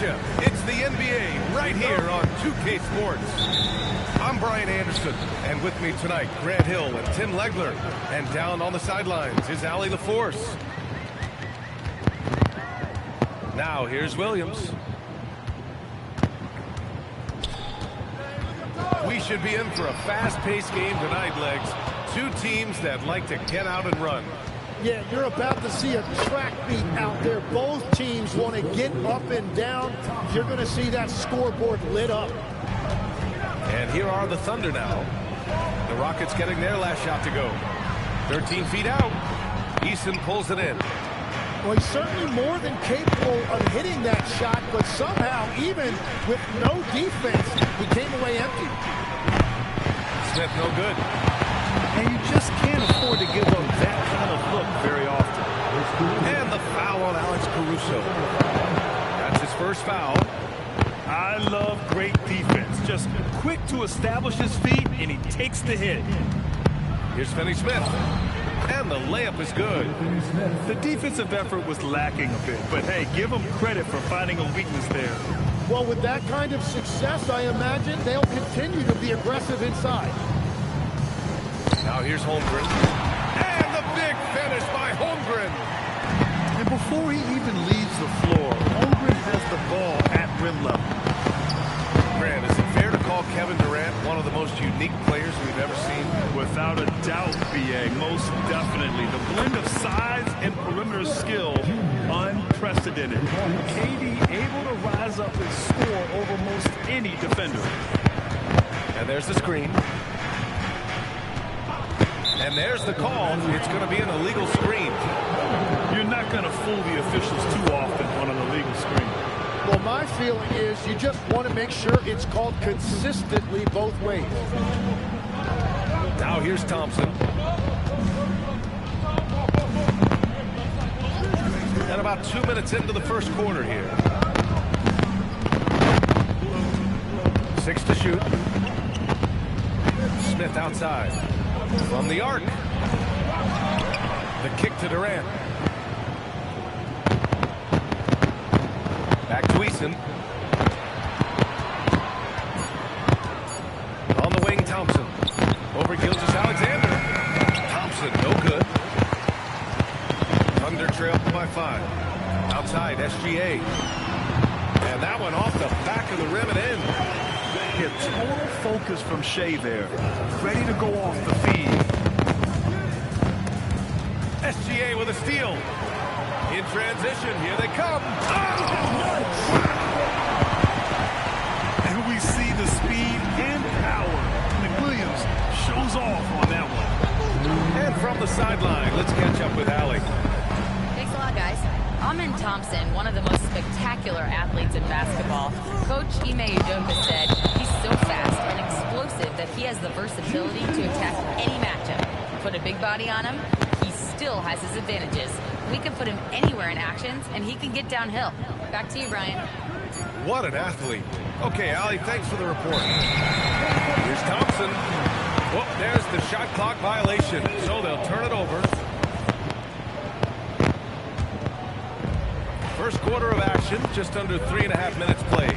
you. It's the NBA right here on 2K Sports. I'm Brian Anderson, and with me tonight, Grant Hill and Tim Legler. And down on the sidelines is Allie LaForce. Now here's Williams. We should be in for a fast-paced game tonight, Legs. Two teams that like to get out and run. Yeah, you're about to see a track meet out there. Both teams want to get up and down. You're going to see that scoreboard lit up. And here are the Thunder now. The Rockets getting their last shot to go. 13 feet out. Eason pulls it in. Well, he's certainly more than capable of hitting that shot, but somehow, even with no defense, he came away empty. Smith, no good. And you just can't afford to give up that kind of look very often. And the foul on Alex Caruso. That's his first foul. I love great defense. Just quick to establish his feet, and he takes the hit. Here's Finney Smith. And the layup is good. The defensive effort was lacking a bit, but hey, give them credit for finding a weakness there. Well, with that kind of success, I imagine they'll continue to be aggressive inside. Now here's Holmgren. And the big finish by Holmgren. And before he even leaves the floor, Holmgren has the ball at rim level. Grant, is it fair to call Kevin Durant one of the most unique players we've ever seen? Without a doubt, B.A., most definitely. The blend of size and perimeter skill, unprecedented. KD able to rise up and score over most any defender. And there's the screen. And there's the call. It's going to be an illegal screen. You're not going to fool the officials too often on an illegal screen. Well, my feeling is you just want to make sure it's called consistently both ways. Now here's Thompson. And about 2 minutes into the first quarter here. 6 to shoot. Smith outside. From the arc. The kick to Durant. Back to Eason. On the wing, Thompson. Over Gilgeous-Alexander. Thompson, no good. Thunder trail by 5. Outside, SGA. And that one off the back of the rim and in. Get total focus from Shea there. Ready to go off the feed. SGA with a steal. In transition, here they come. Oh! And we see the speed and power. And Williams shows off on that one. And from the sideline, let's catch up with Allie. Thanks a lot, guys. Amin Thompson, one of the most spectacular athletes in basketball. Coach Ime Udoka said he's so fast and explosive that he has the versatility to attack any matchup. Put a big body on him, he still has his advantages. We can put him anywhere in actions, and he can get downhill. Back to you, Brian. What an athlete. Okay, Allie, thanks for the report. Here's Thompson. Oh, there's the shot clock violation, so they'll turn it over. First quarter of action, just under 3.5 minutes played.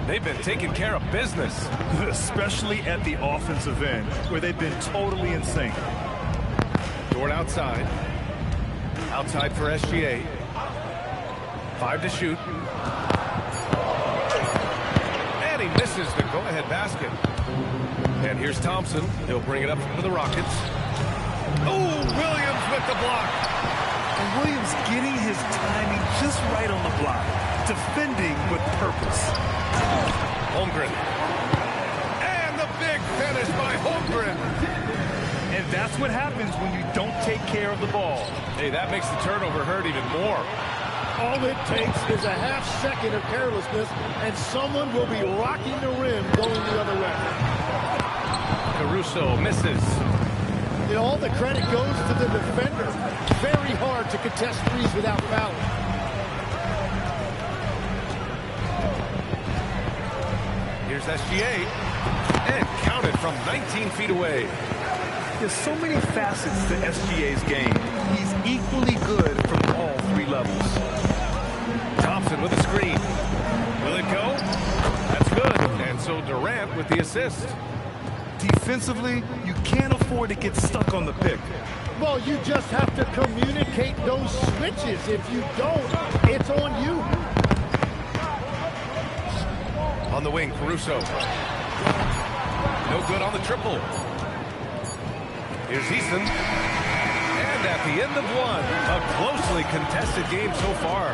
They've been taking care of business. Especially at the offensive end, where they've been totally in sync. Dort outside. Outside for SGA. 5 to shoot. And he misses the go-ahead basket. And here's Thompson. He'll bring it up for the Rockets. Oh, Williams with the block. And Williams getting his timing just right on the block. Defending with purpose. Holmgren. And the big finish by Holmgren. And that's what happens when you don't take care of the ball. Hey, that makes the turnover hurt even more. All it takes is a half second of carelessness, and someone will be rocking the rim going the other way. Caruso misses. And all the credit goes to the defender. Very hard to contest threes without fouling. Here's SGA. And counted from 19 feet away. There's so many facets to SGA's game. He's equally good from all 3 levels. Thompson with a screen. with the assist. Defensively, you can't afford to get stuck on the pick. Well, you just have to communicate those switches. If you don't, it's on you. On the wing, Caruso. No good on the triple. Here's Easton. And at the end of one, a closely contested game so far.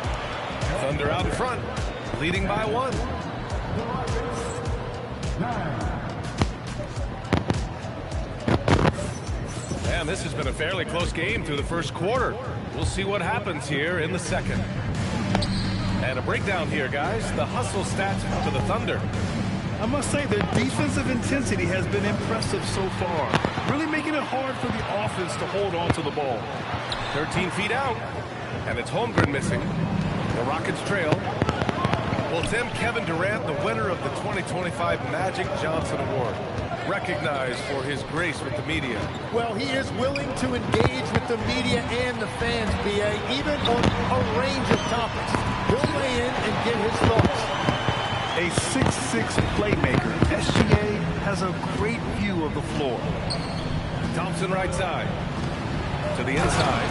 Thunder out in front, leading by one. And this has been a fairly close game through the first quarter. We'll see what happens here in the second. And a breakdown here, guys. The hustle stats for the Thunder. I must say their defensive intensity has been impressive so far, really making it hard for the offense to hold on to the ball. 13 feet out, and it's Holmgren missing. The Rockets trail. Well, Tim, Kevin Durant, the winner of the 2025 Magic Johnson Award, recognized for his grace with the media. Well, he is willing to engage with the media and the fans, B.A., even on a range of topics. He'll weigh in and get his thoughts. A 6'6" playmaker, SGA has a great view of the floor. Thompson right side. To the inside.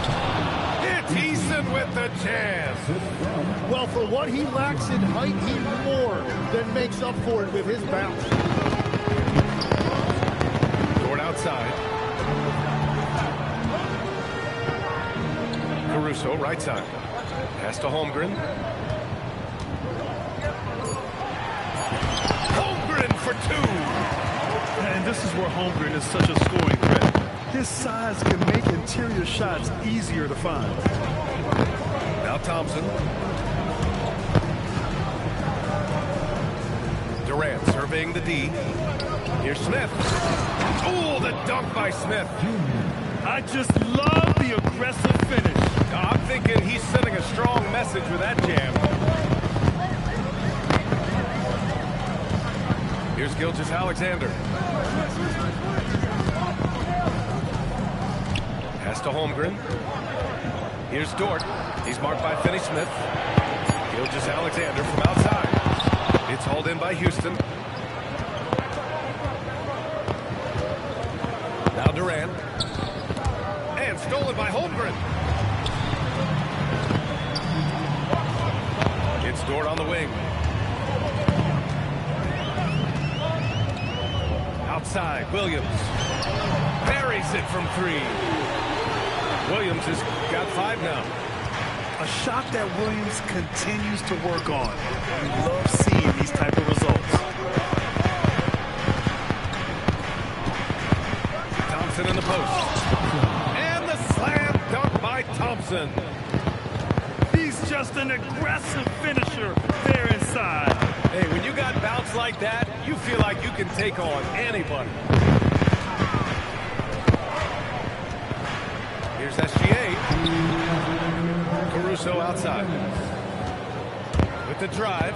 It's Easton with the chance. Well, for what he lacks in height, he more than makes up for it with his bounce. Dort outside. Caruso right side. Pass to Holmgren. Holmgren for two. And this is where Holmgren is such a scoring threat. His size can make interior shots easier to find. Now Thompson. Durant surveying the D. Here's Smith. Oh, the dunk by Smith. I just love the aggressive finish. I'm thinking he's sending a strong message with that jam. Here's Gilgeous-Alexander. Pass to Holmgren. Here's Dort. He's marked by Finney-Smith. Gilgeous-Alexander from outside. It's hauled in by Houston. Now Durant. And stolen by Holmgren. It's Dort on the wing. Outside, Williams. Buries it from three. Williams has got 5 now. A shot that Williams continues to work on. We love seeing these type of results. Thompson in the post. And the slam dunk by Thompson. He's just an aggressive finisher there inside. Hey, when you got bounce like that, you feel like you can take on anybody. Here's SGA. Caruso outside. With the drive.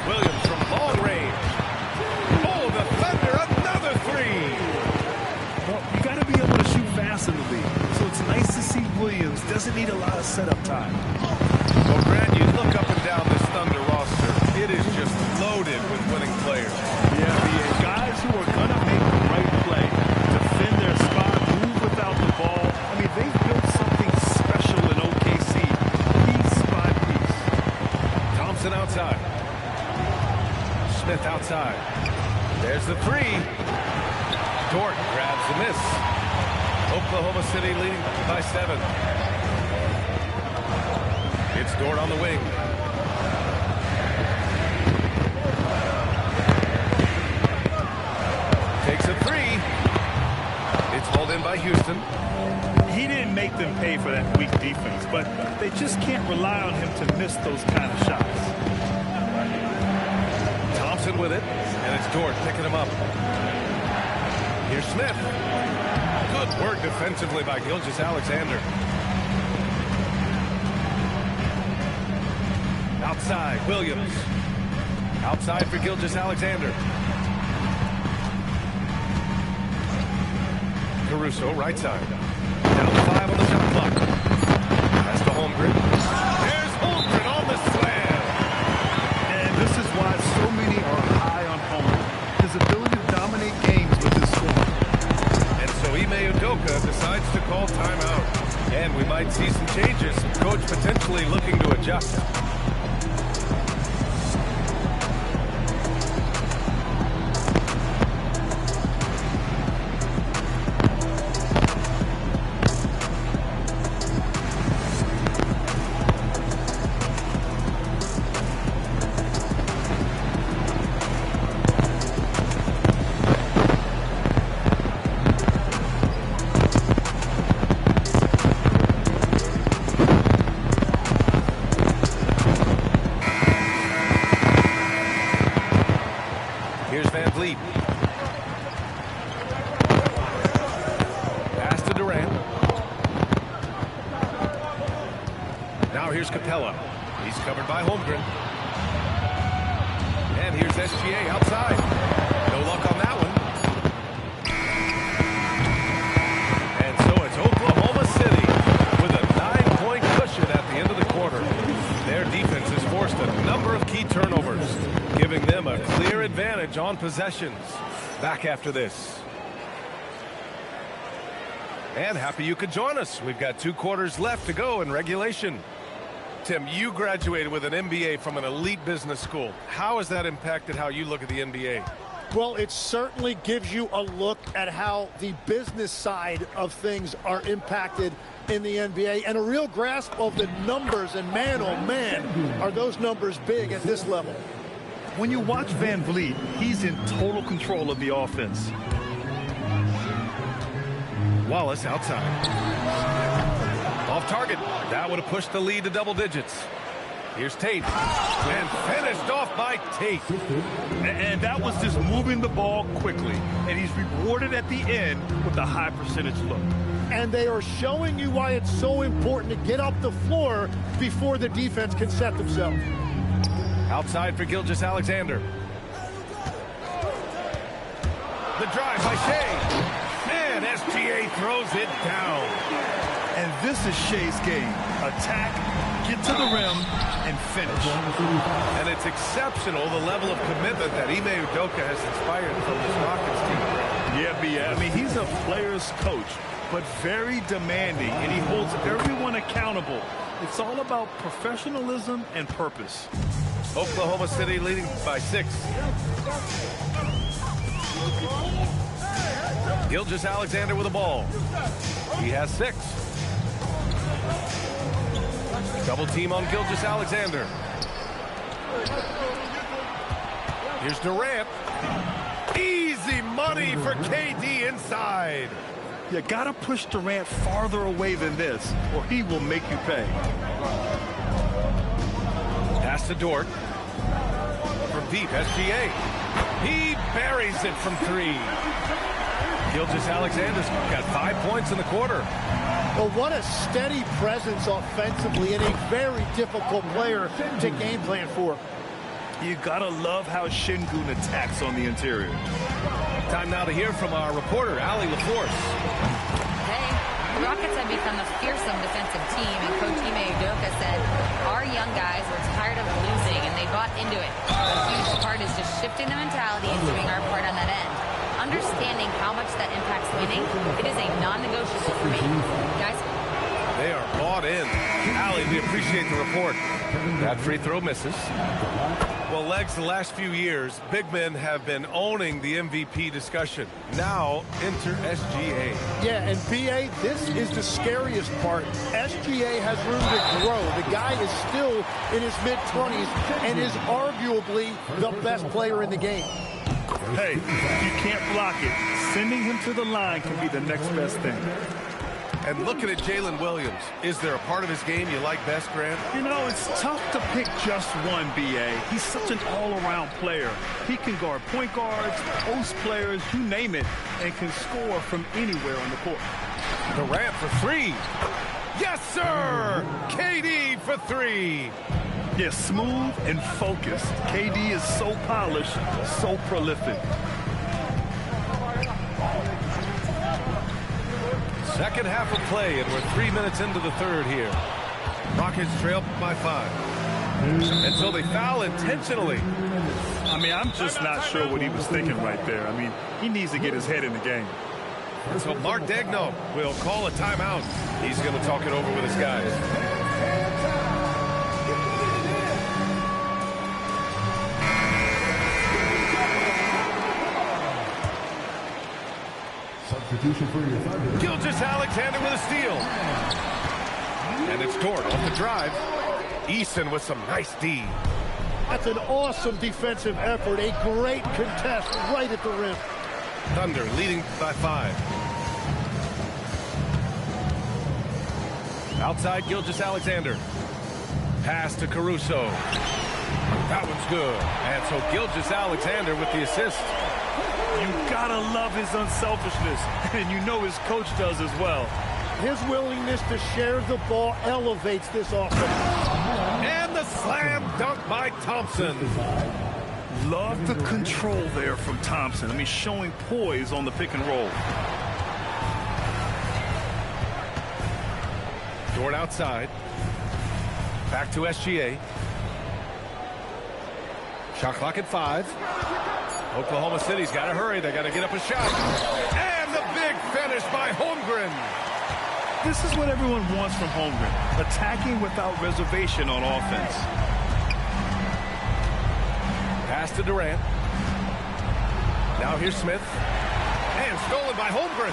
Williams from long range. Oh, the Thunder, another three. Well, you got to be able to shoot fast in the league. So it's nice to see Williams doesn't need a lot of setup time. Well, Grant, you look up and down this Thunder roster. It is just loaded with winning players. Yeah, the guys who are going to make the right play, defend their spot, move without the ball. I mean, they've built something special in OKC, piece by piece. Thompson outside. Smith outside. There's the three. Dort grabs the miss. Oklahoma City leading by 7. It's Dort on the wing. Takes a three. It's hauled in by Houston. He didn't make them pay for that weak defense, but they just can't rely on him to miss those kind of shots. Thompson with it, and it's Dort picking him up. Here's Smith. Good work defensively by Gilgeous-Alexander. Outside, Williams. Outside for Gilgeous-Alexander. Caruso, right side. Down to 5 on the shot clock. Pass to Holmgren. There's Holmgren on the slam. And this is why so many are high on Holmgren. His ability looking to adjust. Here's Van Vliet. Pass to Durant. Now here's Capella. He's covered by Holmgren. And here's SGA outside. No luck on that one. And so it's Oklahoma City with a 9-point cushion at the end of the quarter. Their defense has forced a number of key turnovers, giving them a clear advantage on possessions. Back after this. And happy you could join us. We've got 2 quarters left to go in regulation. Tim, you graduated with an MBA from an elite business school. How has that impacted how you look at the NBA? Well, it certainly gives you a look at how the business side of things are impacted in the NBA and a real grasp of the numbers. And man, oh man, are those numbers big at this level. When you watch Van Vliet, he's in total control of the offense. Wallace outside. Off target. That would have pushed the lead to double digits. Here's Tate. And finished off by Tate. And that was just moving the ball quickly. And he's rewarded at the end with a high percentage look. And they are showing you why it's so important to get up the floor before the defense can set themselves. Outside for Gilgeous-Alexander. The drive by Shea. And SGA throws it down. And this is Shea's game. Attack, get to the rim, and finish. And it's exceptional the level of commitment that Ime Udoka has inspired from this Rockets team. Yeah, B.A. I mean, he's a player's coach, but very demanding, and he holds everyone accountable. It's all about professionalism and purpose. Oklahoma City leading by 6. Gilgeous-Alexander with the ball. He has 6. Double team on Gilgeous-Alexander. Here's Durant. Easy money for KD inside. You got to push Durant farther away than this, or he will make you pay. Pass to Dort. From deep, SGA. He buries it from 3. Gilgeous-Alexander's got 5 points in the quarter. Well, what a steady presence offensively and a very difficult player to game plan for. You gotta love how Şengün attacks on the interior. Time now to hear from our reporter, Allie LaForce. Hey, the Rockets have become a fearsome defensive team, and Coach Ime Udoka said, our young guys were tired of losing, and they bought into it. A huge part is just shifting the mentality and doing our part on that end. Understanding how much that impacts winning, it is a non-negotiable for me. Guys? They are bought in. Allie, we appreciate the report. That free throw misses. Well, Legs, the last few years, big men have been owning the MVP discussion. Now, enter SGA. Yeah, and BA, this is the scariest part. SGA has room to grow. The guy is still in his mid-20s and is arguably the best player in the game. Hey, you can't block it. Sending him to the line can be the next best thing. And looking at Jalen Williams, is there a part of his game you like best, Grant? You know, it's tough to pick just one, B.A. He's such an all-around player. He can guard point guards, post players, you name it, and can score from anywhere on the court. Durant for 3. Yes, sir! KD for 3. Yeah, smooth and focused. KD is so polished, so prolific. Second half of play, and we're 3 minutes into the third here. Rockets trail by 5. And so they foul intentionally. I mean, I'm just not sure what he was thinking right there. I mean, he needs to get his head in the game. And so Mark Daigneault will call a timeout. He's going to talk it over with his guys. Gilgeous Alexander with a steal. And it's Dort off the drive. Eason with some nice D. That's an awesome defensive effort. A great contest right at the rim. Thunder leading by 5. Outside Gilgeous Alexander. Pass to Caruso. That one's good. And so Gilgeous Alexander with the assist. You gotta love his unselfishness, and you know his coach does as well. His willingness to share the ball elevates this offense. And the slam dunk by Thompson. Love the control there from Thompson. I mean, showing poise on the pick and roll. Dort outside. Back to SGA. Shot clock at 5. Oklahoma City's got to hurry. They got to get up a shot. And the big finish by Holmgren. This is what everyone wants from Holmgren. Attacking without reservation on offense. Pass to Durant. Now here's Smith. And stolen by Holmgren.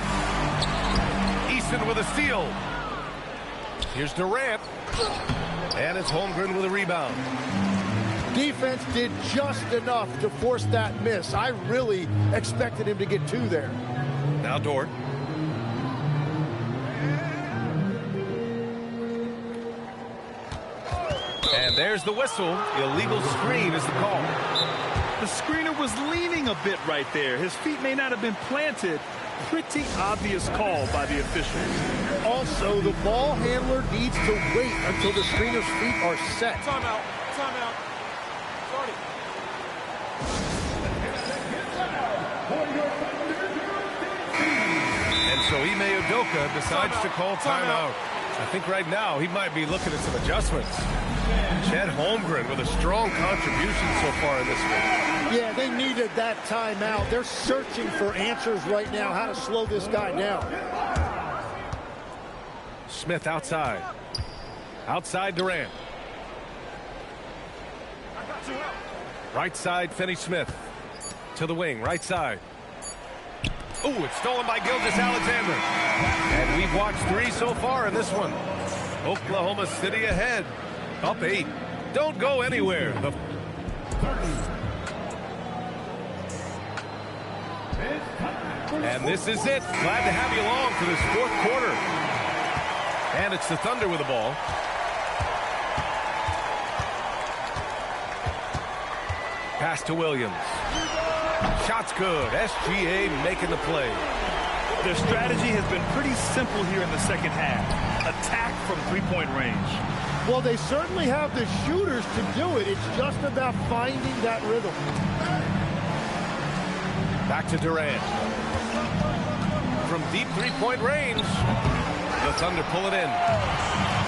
Eason with a steal. Here's Durant. And it's Holmgren with a rebound. Defense did just enough to force that miss. I really expected him to get 2 there. Now Dort. And there's the whistle. Illegal screen is the call. The screener was leaning a bit right there. His feet may not have been planted. Pretty obvious call by the officials. Also, the ball handler needs to wait until the screener's feet are set. Timeout. Timeout. Sorry. And so Ime Udoka decides to call timeout. I think right now he might be looking at some adjustments. Chet Holmgren with a strong contribution so far in this one. Yeah, they needed that timeout. They're searching for answers right now, how to slow this guy down. Smith outside. Outside Durant. Right side, Finney-Smith. To the wing, right side. Oh, it's stolen by Gilgeous Alexander. And we've watched 3 so far in this one. Oklahoma City ahead. Up 8. Don't go anywhere. And this is it. Glad to have you along for this 4th quarter. And it's the Thunder with the ball. Pass to Williams. Shot's good. SGA making the play. Their strategy has been pretty simple here in the second half. Attack from 3-point range. Well, they certainly have the shooters to do it. It's just about finding that rhythm. Back to Durant. From deep 3-point range. The Thunder pull it in.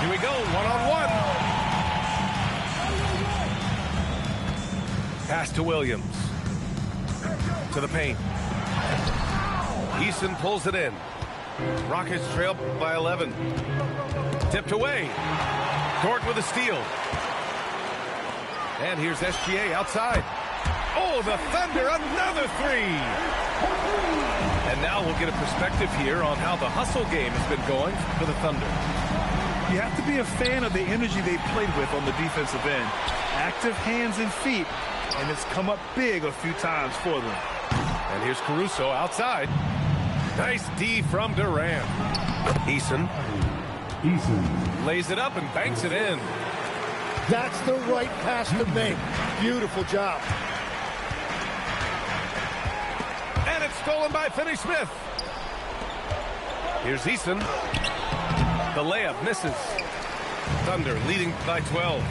Here we go, one-on-one. Pass to Williams. To the paint. Eason pulls it in. Rockets trail by 11. Tipped away. Dort with a steal. And here's SGA outside. Oh, the Thunder, another 3. And now we'll get a perspective here on how the hustle game has been going for the Thunder. You have to be a fan of the energy they played with on the defensive end. Active hands and feet, and it's come up big a few times for them. And here's Caruso outside. Nice D from Durant. Eason lays it up and banks it in. That's the right pass to make. Beautiful job. And it's stolen by Finney-Smith. Here's Eason. The layup misses. Thunder leading by 12.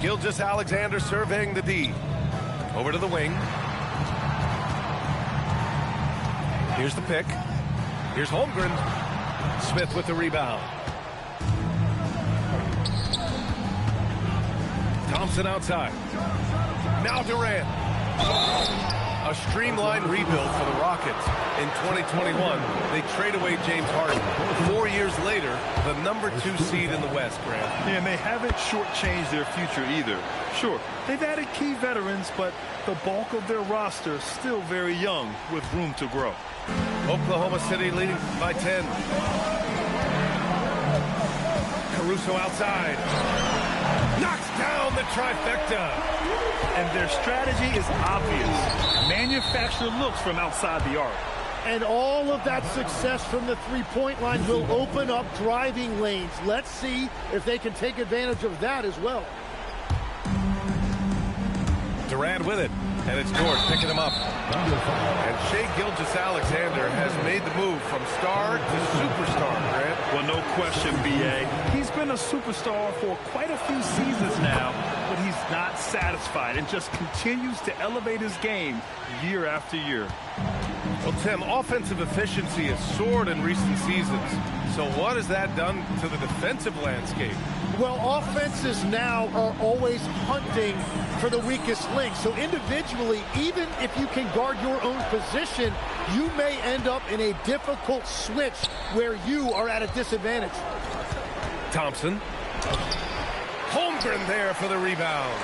Gilgeous Alexander surveying the D. Over to the wing. Here's the pick. Here's Holmgren. Smith with the rebound. Thompson outside. Now Durant. A streamlined rebuild for the Rockets. In 2021, they trade away James Harden. 4 years later, the #2 seed in the West, Grant. Yeah, and they haven't shortchanged their future either. Sure, they've added key veterans, but the bulk of their roster is still very young with room to grow. Oklahoma City leading by 10. Caruso outside. Knocks down the trifecta. And their strategy is obvious. Manufacture looks from outside the arc. And all of that success from the three-point line will open up driving lanes. Let's see if they can take advantage of that as well. Durant with it, and it's Dort picking him up. And Shai Gilgeous-Alexander has made the move from star to superstar, Grant. Well, no question, B.A. He's been a superstar for quite a few seasons now, but he's not satisfied and just continues to elevate his game year after year. Well, Tim, offensive efficiency has soared in recent seasons. So what has that done to the defensive landscape? Well, offenses now are always hunting for the weakest link. So individually, even if you can guard your own position, you may end up in a difficult switch where you are at a disadvantage. Thompson. Holmgren there for the rebound.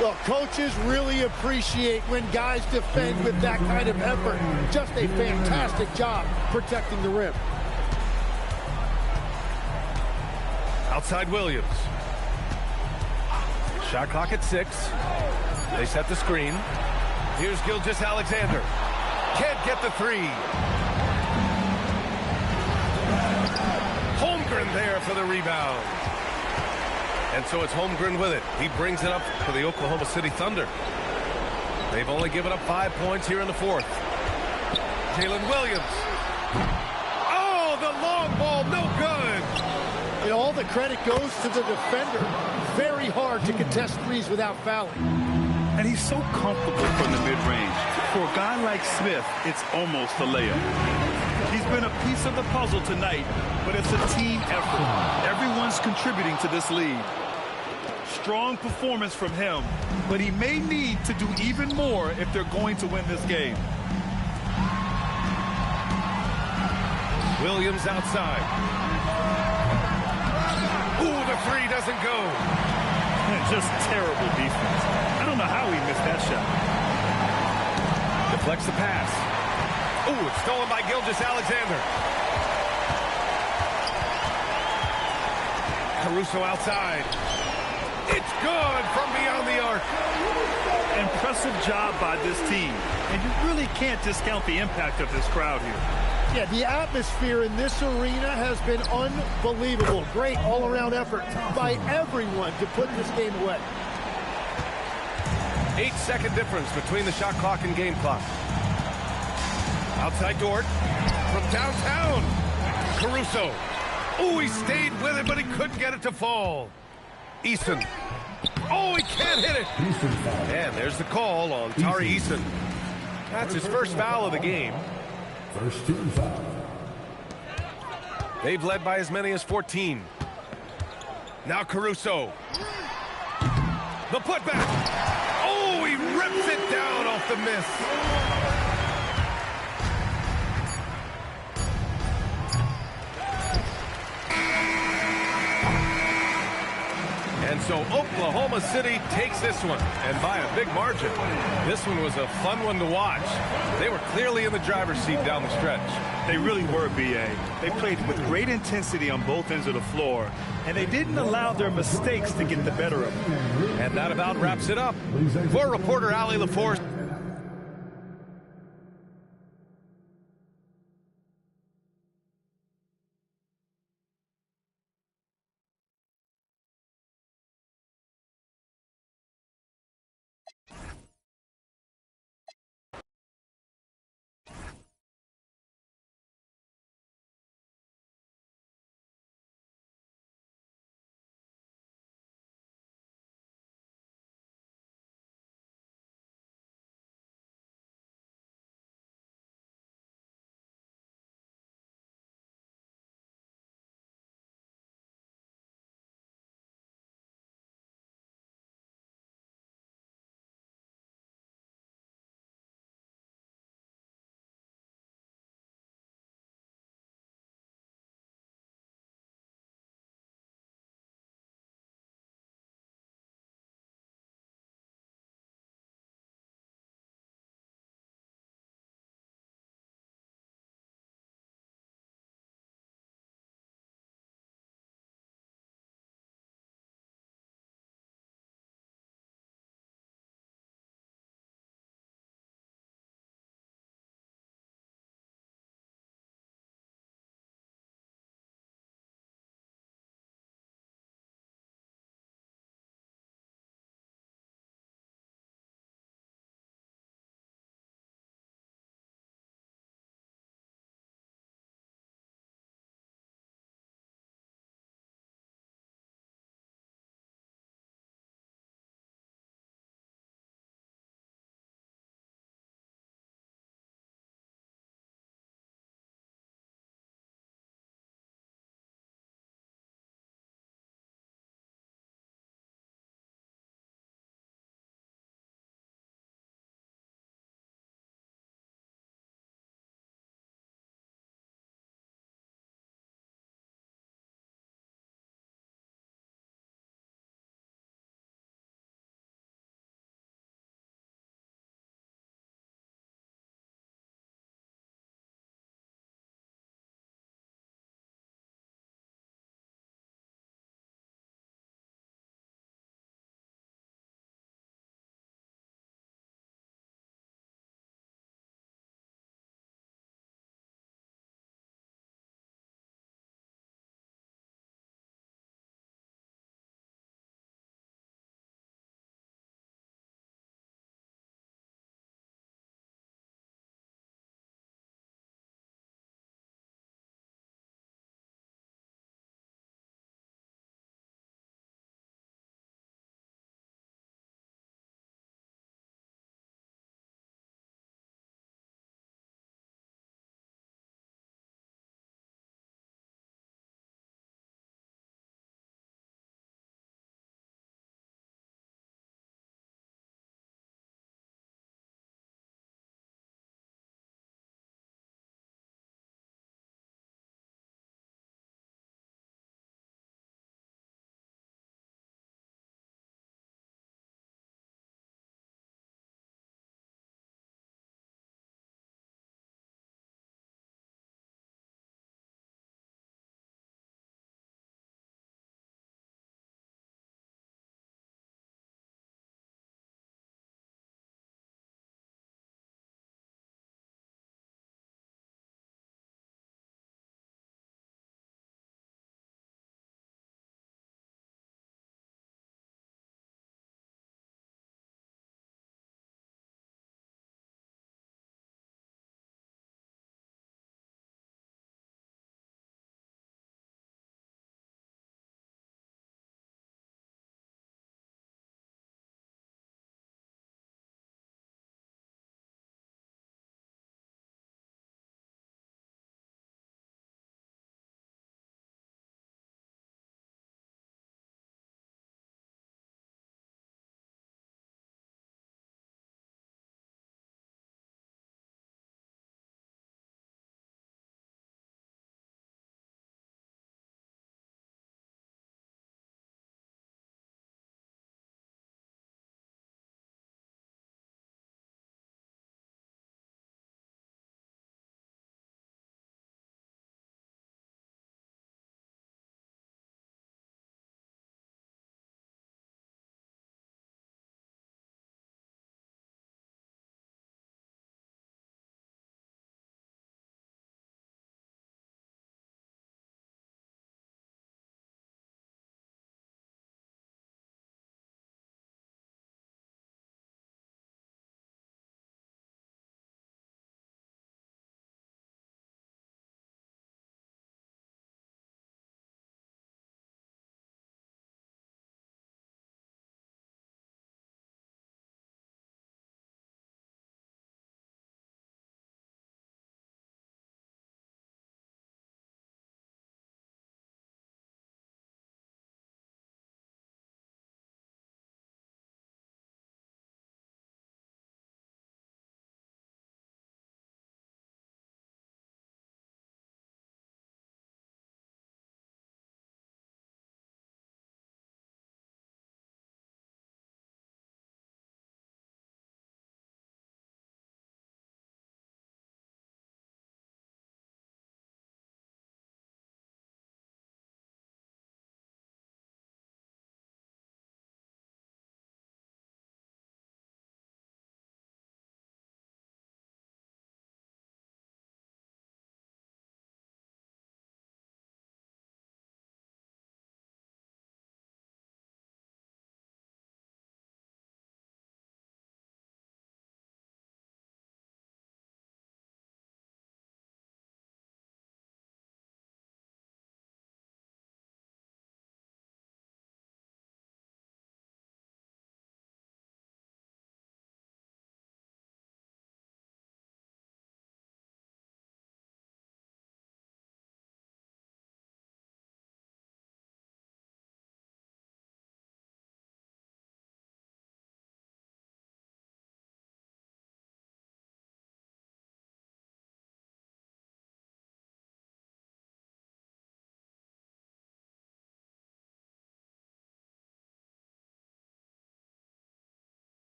Well, coaches really appreciate when guys defend with that kind of effort. Just a fantastic job protecting the rim. Outside Williams. Shot clock at 6. They set the screen. Here's Gilgeous-Alexander. Can't get the 3. Holmgren there for the rebound. And so it's Holmgren with it. He brings it up for the Oklahoma City Thunder. They've only given up 5 points here in the fourth. Jalen Williams. Oh, the long ball, no good. And all the credit goes to the defender. Very hard to contest threes without fouling. And he's so comfortable from the mid-range. For a guy like Smith, it's almost a layup. He's been a piece of the puzzle tonight, but it's a team effort. Everyone's contributing to this lead. Strong performance from him, but he may need to do even more if they're going to win this game. Williams outside. Ooh, the 3 doesn't go. Just terrible defense. I don't know how he missed that shot. Deflects the pass. Ooh, it's stolen by Gilgeous-Alexander. Caruso outside. It's good from beyond the arc. Impressive job by this team. And you really can't discount the impact of this crowd here. Yeah, the atmosphere in this arena has been unbelievable. Great all-around effort by everyone to put this game away. 8-second difference between the shot clock and game clock. Outside Dort from downtown. Caruso. Oh, he stayed with it, but he couldn't get it to fall. Eason. Oh, he can't hit it. And there's the call on Tari Eason. That's his first foul of the game. First team foul. They've led by as many as 14. Now Caruso. The putback. Oh, he rips it down off the miss. And so Oklahoma City takes this one, and by a big margin. This one was a fun one to watch. They were clearly in the driver's seat down the stretch. They really were, B.A. They played with great intensity on both ends of the floor, and they didn't allow their mistakes to get the better of them. And that about wraps it up. For reporter Allie LaForce.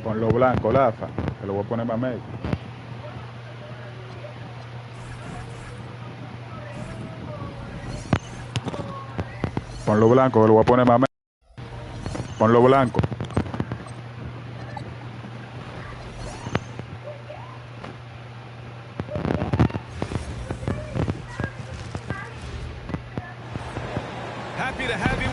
Ponlo blanco, Lafa. Que lo voy a poner más medio. Ponlo blanco, que lo voy a poner más medio. Ponlo blanco. Happy to have you.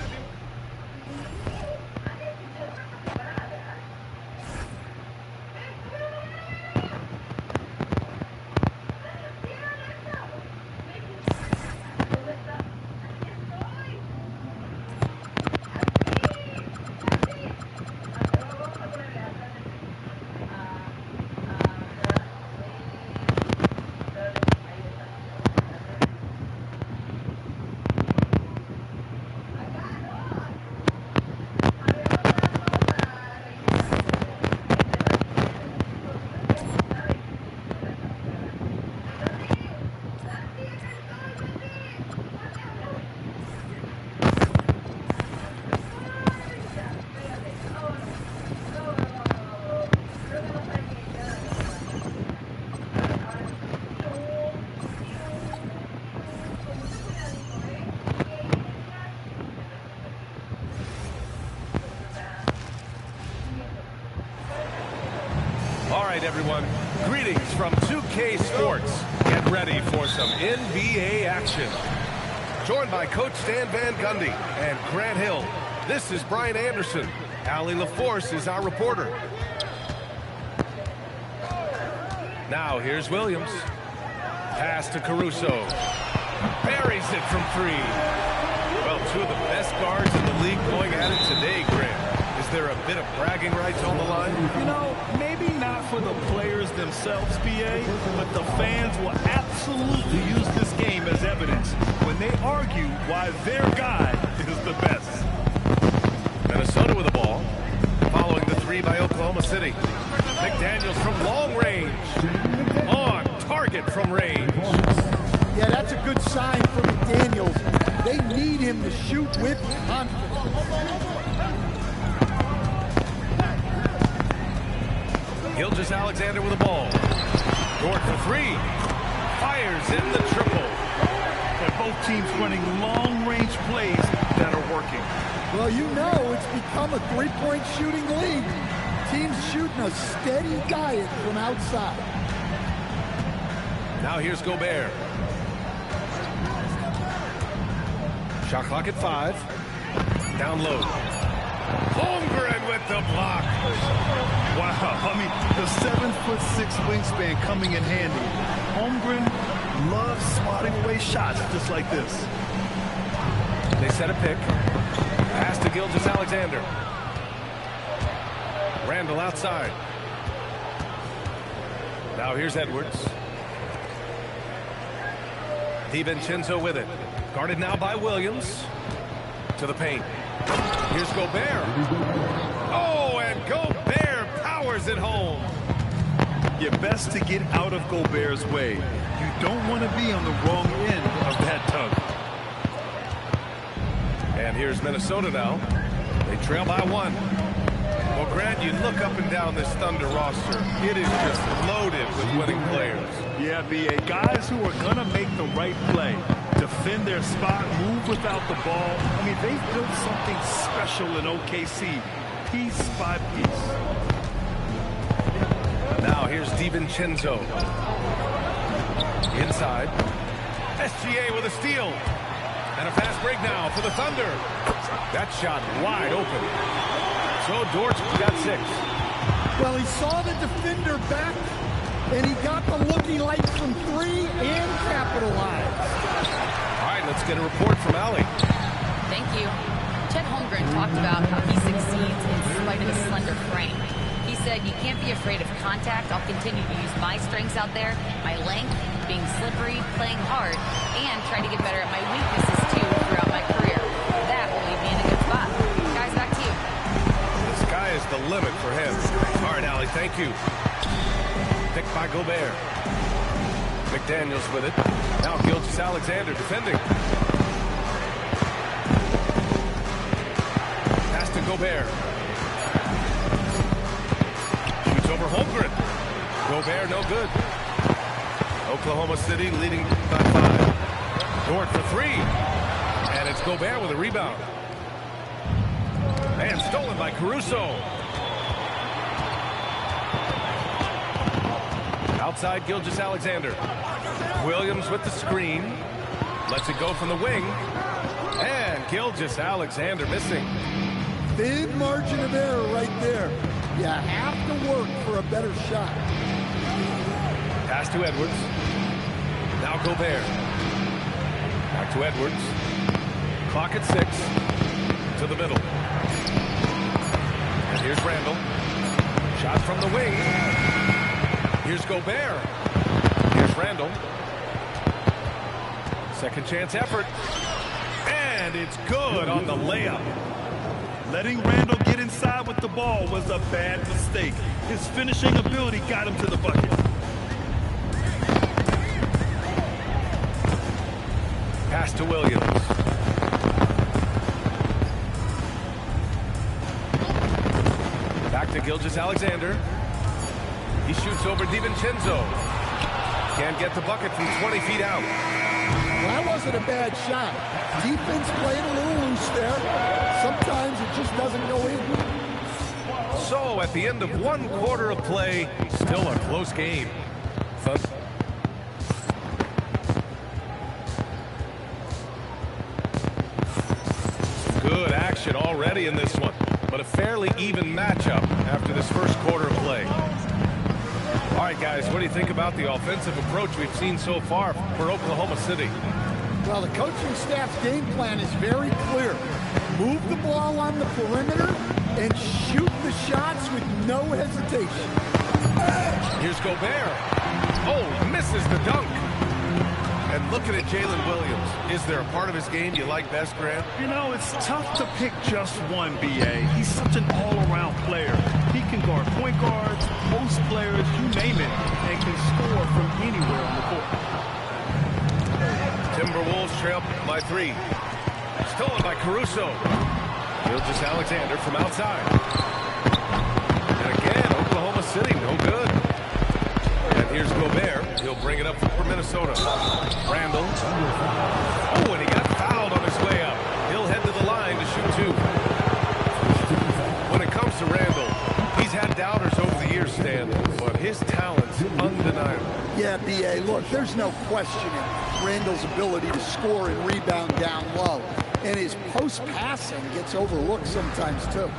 All right, everyone. Greetings from 2K Sports. Get ready for some NBA action. Joined by Coach Stan Van Gundy and Grant Hill. This is Brian Anderson. Allie LaForce is our reporter. Now here's Williams. Pass to Caruso. Buries it from three. Well, two of the best guards in the league going at it today, Grant. Is there a bit of bragging rights on the line? You know, maybe not for the players themselves, BA, but the fans will absolutely use this game as evidence when they argue why their guy is the best. Minnesota with the ball. Following the three by Oklahoma City. McDaniels from long range. On target from range. Yeah, that's a good sign for McDaniels. They need him to shoot with confidence. Gilgeous-Alexander with the ball. Dort for three. Fires in the triple. And both teams running long-range plays that are working. Well, you know it's become a three-point shooting league. Teams shooting a steady diet from outside. Now here's Gobert. Shot clock at 5. Down low. Holmgren with the block. Wow, I mean, the 7'6" wingspan coming in handy. Holmgren loves swatting away shots just like this. They set a pick. Pass to Gilgeous-Alexander. Randall outside. Now here's Edwards. DiVincenzo with it. Guarded now by Williams. To the paint. Here's Gobert. Oh, and Gobert powers it home. You're best to get out of Gobert's way. You don't want to be on the wrong end of that tug. And here's Minnesota now. They trail by 1. Well, Grant, you look up and down this Thunder roster. It is just loaded with winning players. Yeah, BA, guys who are going to make the right play, defend their spot, move without the ball. I mean, they've built something special in OKC, piece by piece. Now here's DiVincenzo. Inside. SGA with a steal. And a fast break now for the Thunder. That shot wide open. So Dort's got 6. Well, he saw the defender back, and he got the looky light from 3 and capitalized. All right, let's get a report from Allie. Thank you. Chet Holmgren talked about how he succeeds in spite of his slender frame. He said, "You can't be afraid of contact. I'll continue to use my strengths out there, my length, being slippery, playing hard, and try to get better at my weaknesses too throughout my career. That will leave me in a good spot." Guys, back to you. The sky is the limit for him. All right, Allie, thank you. Picked by Gobert. McDaniels with it. Now Gilgeous-Alexander defending. Pass to Gobert. Gobert, no good. Oklahoma City leading by 5. Dort for 3. And it's Gobert with a rebound. And stolen by Caruso. Outside Gilgeous-Alexander. Williams with the screen. Lets it go from the wing. And Gilgeous-Alexander missing. Thin margin of error right there. You have to work for a better shot. Pass to Edwards. Now Gobert. Back to Edwards. Clock at 6. To the middle. And here's Randall. Shot from the wing. Here's Gobert. Here's Randall. Second chance effort. And it's good on the layup. Letting Randall get inside with the ball was a bad mistake. His finishing ability got him to the bucket. Pass to Williams. Back to Gilgeous-Alexander. He shoots over DiVincenzo. Can't get the bucket from 20 feet out. That wasn't a bad shot. Defense played a little loose there. Sometimes it just doesn't go in. So at the end of 1 quarter of play, still a close game. Good action already in this one, but a fairly even matchup after this first quarter of play. All right, guys, what do you think about the offensive approach we've seen so far for Oklahoma City? Well, the coaching staff's game plan is very clear. Move the ball on the perimeter and shoot the shots with no hesitation. Here's Gobert. Oh, misses the dunk. And looking at Jalen Williams, is there a part of his game you like best, Grant? You know, it's tough to pick just one, B.A. He's such an all-around player. He can guard point guards, post players, you name it, and can score from anywhere on the court. Timberwolves trail by 3. Stolen by Caruso. Gilgeous-Alexander from outside. And again, Oklahoma City, no good. And here's Gobert. He'll bring it up for Minnesota. Randall. Oh, and he got fouled on his way up. He'll head to the line to shoot 2. When it comes to Randall, he's had doubters over the years, Stan, but his talent's undeniable. Yeah, B.A., look, there's no questioning Randall's ability to score and rebound down low. And his post-passing gets overlooked sometimes, too.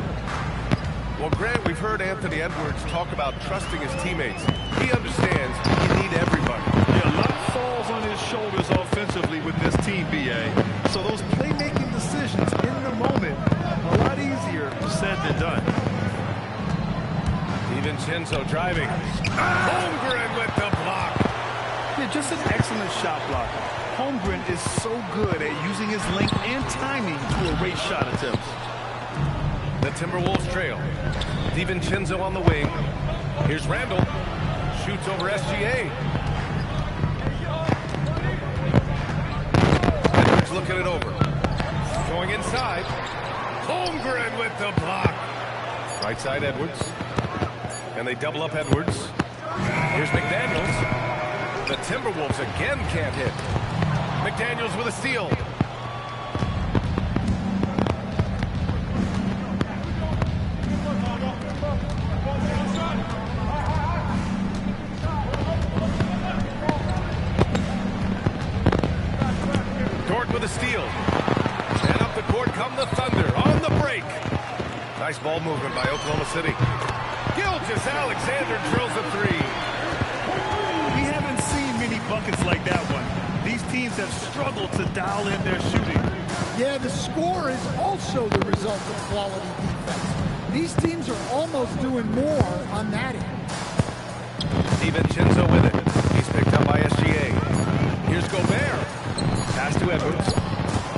Well, Grant, we've heard Anthony Edwards talk about trusting his teammates. He understands you need everybody. Yeah, a lot falls on his shoulders offensively with this team, B.A. So those playmaking decisions in the moment, a lot easier said than done. DiVincenzo driving. Holmgren with the block. Yeah, just an excellent shot blocker. Holmgren is so good at using his length and timing to erase shot attempts. The Timberwolves trail. DiVincenzo on the wing. Here's Randall. Shoots over SGA. Edwards looking it over. Going inside. Holmgren with the block. Right side Edwards. And they double up Edwards. Here's McDaniels. The Timberwolves again can't hit. McDaniels with a steal. Dort with a steal. And up the court come the Thunder on the break. Nice ball movement by Oklahoma City. Gilgeous-Alexander drills a 3. We haven't seen many buckets like that one. These teams have struggled to dial in their shooting. Yeah, the score is also the result of quality defense. These teams are almost doing more on that end. DiVincenzo with it. He's picked up by SGA. Here's Gobert. Pass to Edwards.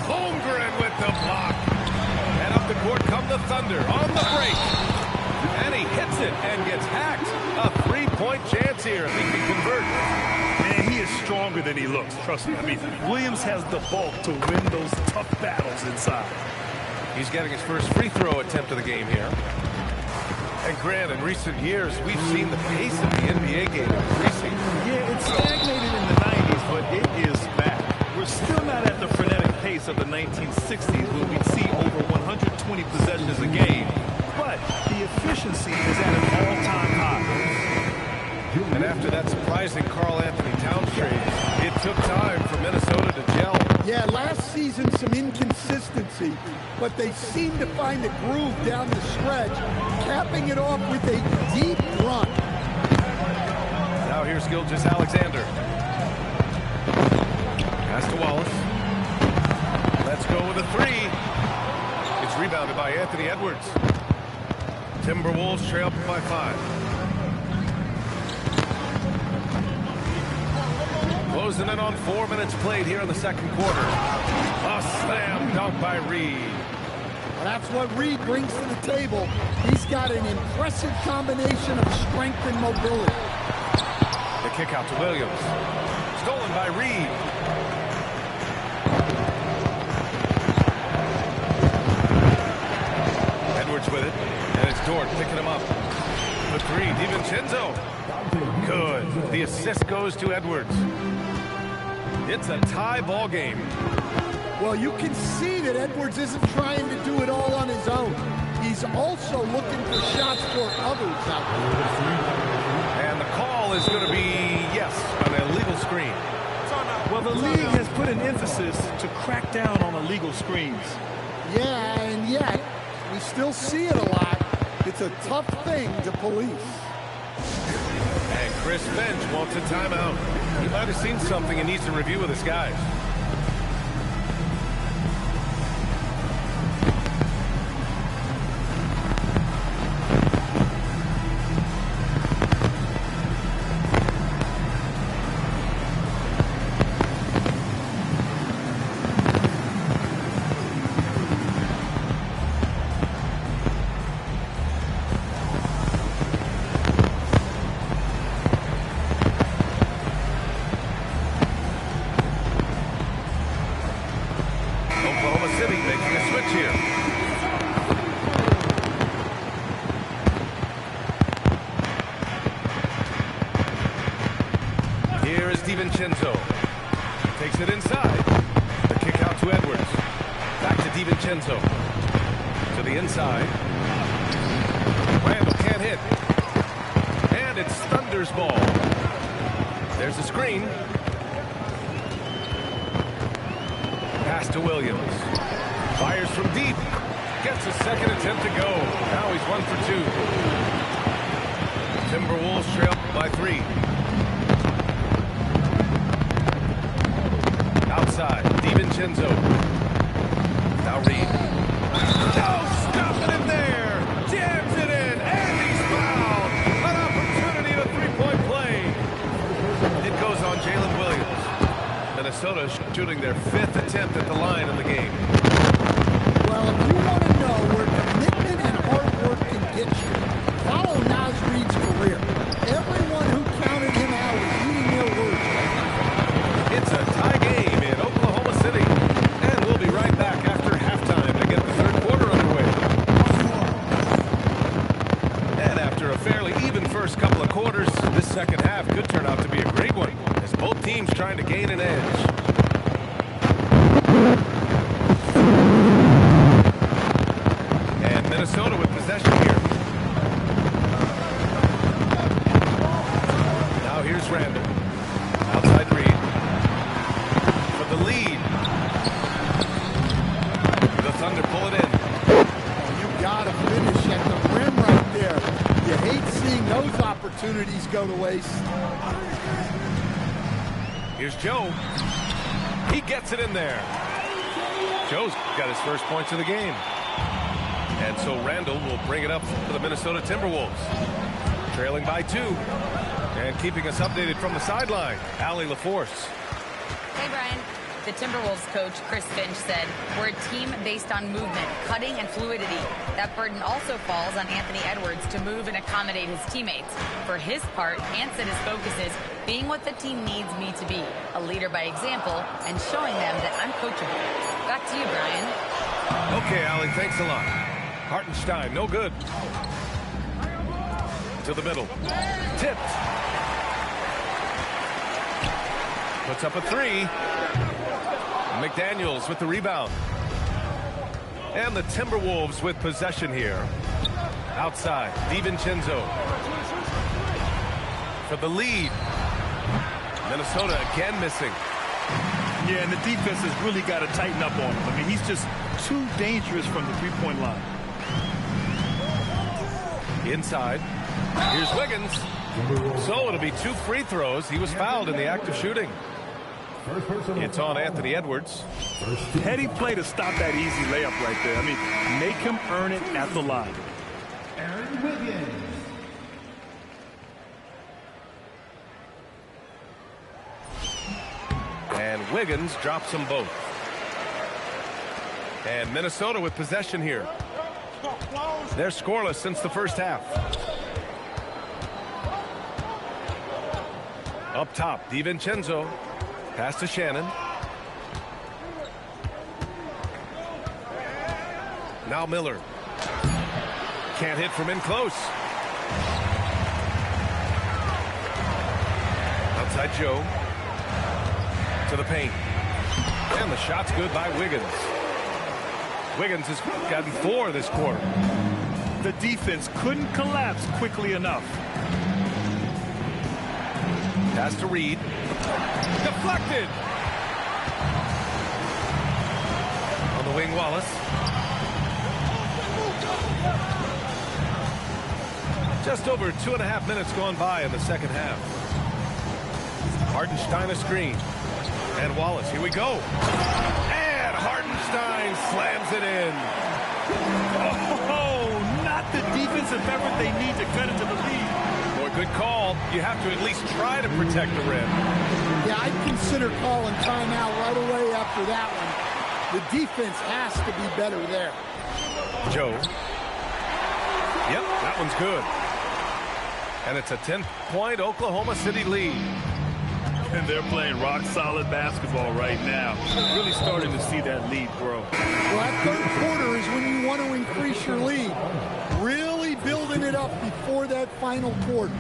Holmgren with the block. And up the court come the Thunder on the break. And he hits it and gets hacked. A 3-point chance here if he can convert. Man, he is stronger than he looks. Trust me. I mean, Williams has the bulk to win those tough battles inside. He's getting his first free throw attempt of the game here. And Grant, in recent years, we've seen the pace of the NBA game increasing. Yeah, it stagnated in the 90s, but it is back. We're still not at the frenetic pace of the 1960s when we'd see over 120 possessions a game, but the efficiency is at an all-time high. And after that surprising Karl Anthony Towns trade, it took time for Minnesota to gel. Yeah, last season some inconsistency, but they seem to find a groove down the stretch, capping it off with a deep run. Now here's Gilgeous-Alexander. Pass to Wallace. Let's go with a three. It's rebounded by Anthony Edwards. Timberwolves trail by 5. Closing in on 4 minutes played here in the second quarter. A slam dunk by Reed. Well, that's what Reed brings to the table. He's got an impressive combination of strength and mobility. The kick out to Williams. Stolen by Reed. Edwards with it. And it's Dort picking him up. The three, DiVincenzo. Good. The assist goes to Edwards. It's a tie ball game. Well, you can see that Edwards isn't trying to do it all on his own. He's also looking for shots for others out there. And the call is going to be, yes, an illegal screen. Well, the league has put an emphasis to crack down on illegal screens. Yeah, and yet, we still see it a lot. It's a tough thing to police. And Chris Finch wants a timeout. He might have seen something and needs to review with his guys. DiVincenzo takes it inside. The kick out to Edwards. Back to DiVincenzo. To the inside. Randall can't hit. And it's Thunder's ball. There's a screen. Pass to Williams. Fires from deep. Gets a second attempt to go. Now he's 1 for 2. Timberwolves trail by 3. Outside, DiVincenzo. Now Reed. No, stopping it there. Jams it in, and he's fouled. An opportunity to three-point play. It goes on Jalen Williams. Minnesota shooting their 5th attempt at the line in the game. Well, if you want to know where commitment and hard work can get you, follow Naz Reed's career. Everyone who counted him out is eating their words. It's a tie game in Oklahoma City. And we'll be right back after halftime to get the third quarter underway. And after a fairly even first couple of quarters, this second half could turn out to be a great one, as both teams trying to gain an edge. And Minnesota with possession here. Now here's Randall. Outside Reed. For the lead. The Thunder pull it in. You gotta finish at the rim right there. You hate seeing those opportunities go to waste. Here's Joe. He gets it in there. Joe's got his first points of the game. And so Randall will bring it up for the Minnesota Timberwolves. Trailing by 2. And keeping us updated from the sideline, Allie LaForce. Hey, Brian. The Timberwolves coach, Chris Finch, said, "We're a team based on movement, cutting, and fluidity. That burden also falls on Anthony Edwards to move and accommodate his teammates. For his part, Ant said his focus is being what the team needs me to be, a leader by example, and showing them that I'm coachable." Back to you, Brian. Okay, Allie, thanks a lot. Hartenstein, no good. To the middle. Tipped. Puts up a three. McDaniels with the rebound. And the Timberwolves with possession here. Outside, DiVincenzo. For the lead. Minnesota again missing. Yeah, and the defense has really got to tighten up on him. I mean, he's just too dangerous from the three-point line. Inside. Here's Wiggins. So it'll be 2 free throws. He was fouled in the act of shooting. It's on Anthony Edwards. Heady play to stop that easy layup right there. I mean, make him earn it at the line. And Wiggins drops them both. And Minnesota with possession here. They're scoreless since the first half. Up top, DiVincenzo. Pass to Shannon. Now Miller. Can't hit from in close. Outside Joe. To the paint. And the shot's good by Wiggins. Wiggins has gotten 4 this quarter. The defense couldn't collapse quickly enough. Pass to Reed. Deflected. On the wing, Wallace. Just over 2.5 minutes gone by in the second half. Hartenstein a screen. And Wallace, here we go. And Hartenstein slams it in. Oh, not the defensive effort they need to cut into the lead. Boy, good call. You have to at least try to protect the rim. Yeah, I'd consider calling timeout right away after that one. The defense has to be better there. Joe. Yep, that one's good. And it's a 10-point Oklahoma City lead. And they're playing rock-solid basketball right now. Really starting to see that lead grow. Well, that third quarter is when you want to increase your lead. Really building it up before that final quarter.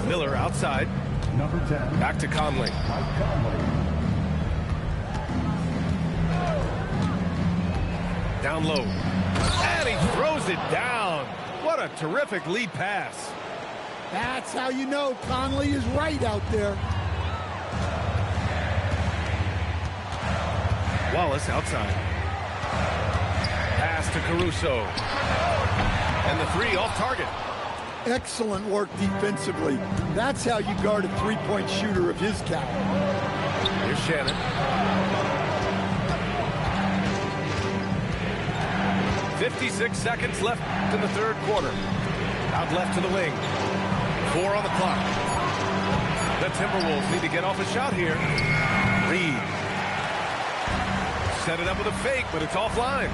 Miller outside. Number 10. Back to Conley. Mike Conley. Down low. And he throws it down. What a terrific lead pass. That's how you know Conley is right out there. Wallace outside. Pass to Caruso. And the three off target. Excellent work defensively. That's how you guard a three-point shooter of his caliber. Here's Shannon. 56 seconds left in the third quarter. Out left to the wing. 4 on the clock. The Timberwolves need to get off a shot here. Reed. Set it up with a fake, but it's offline.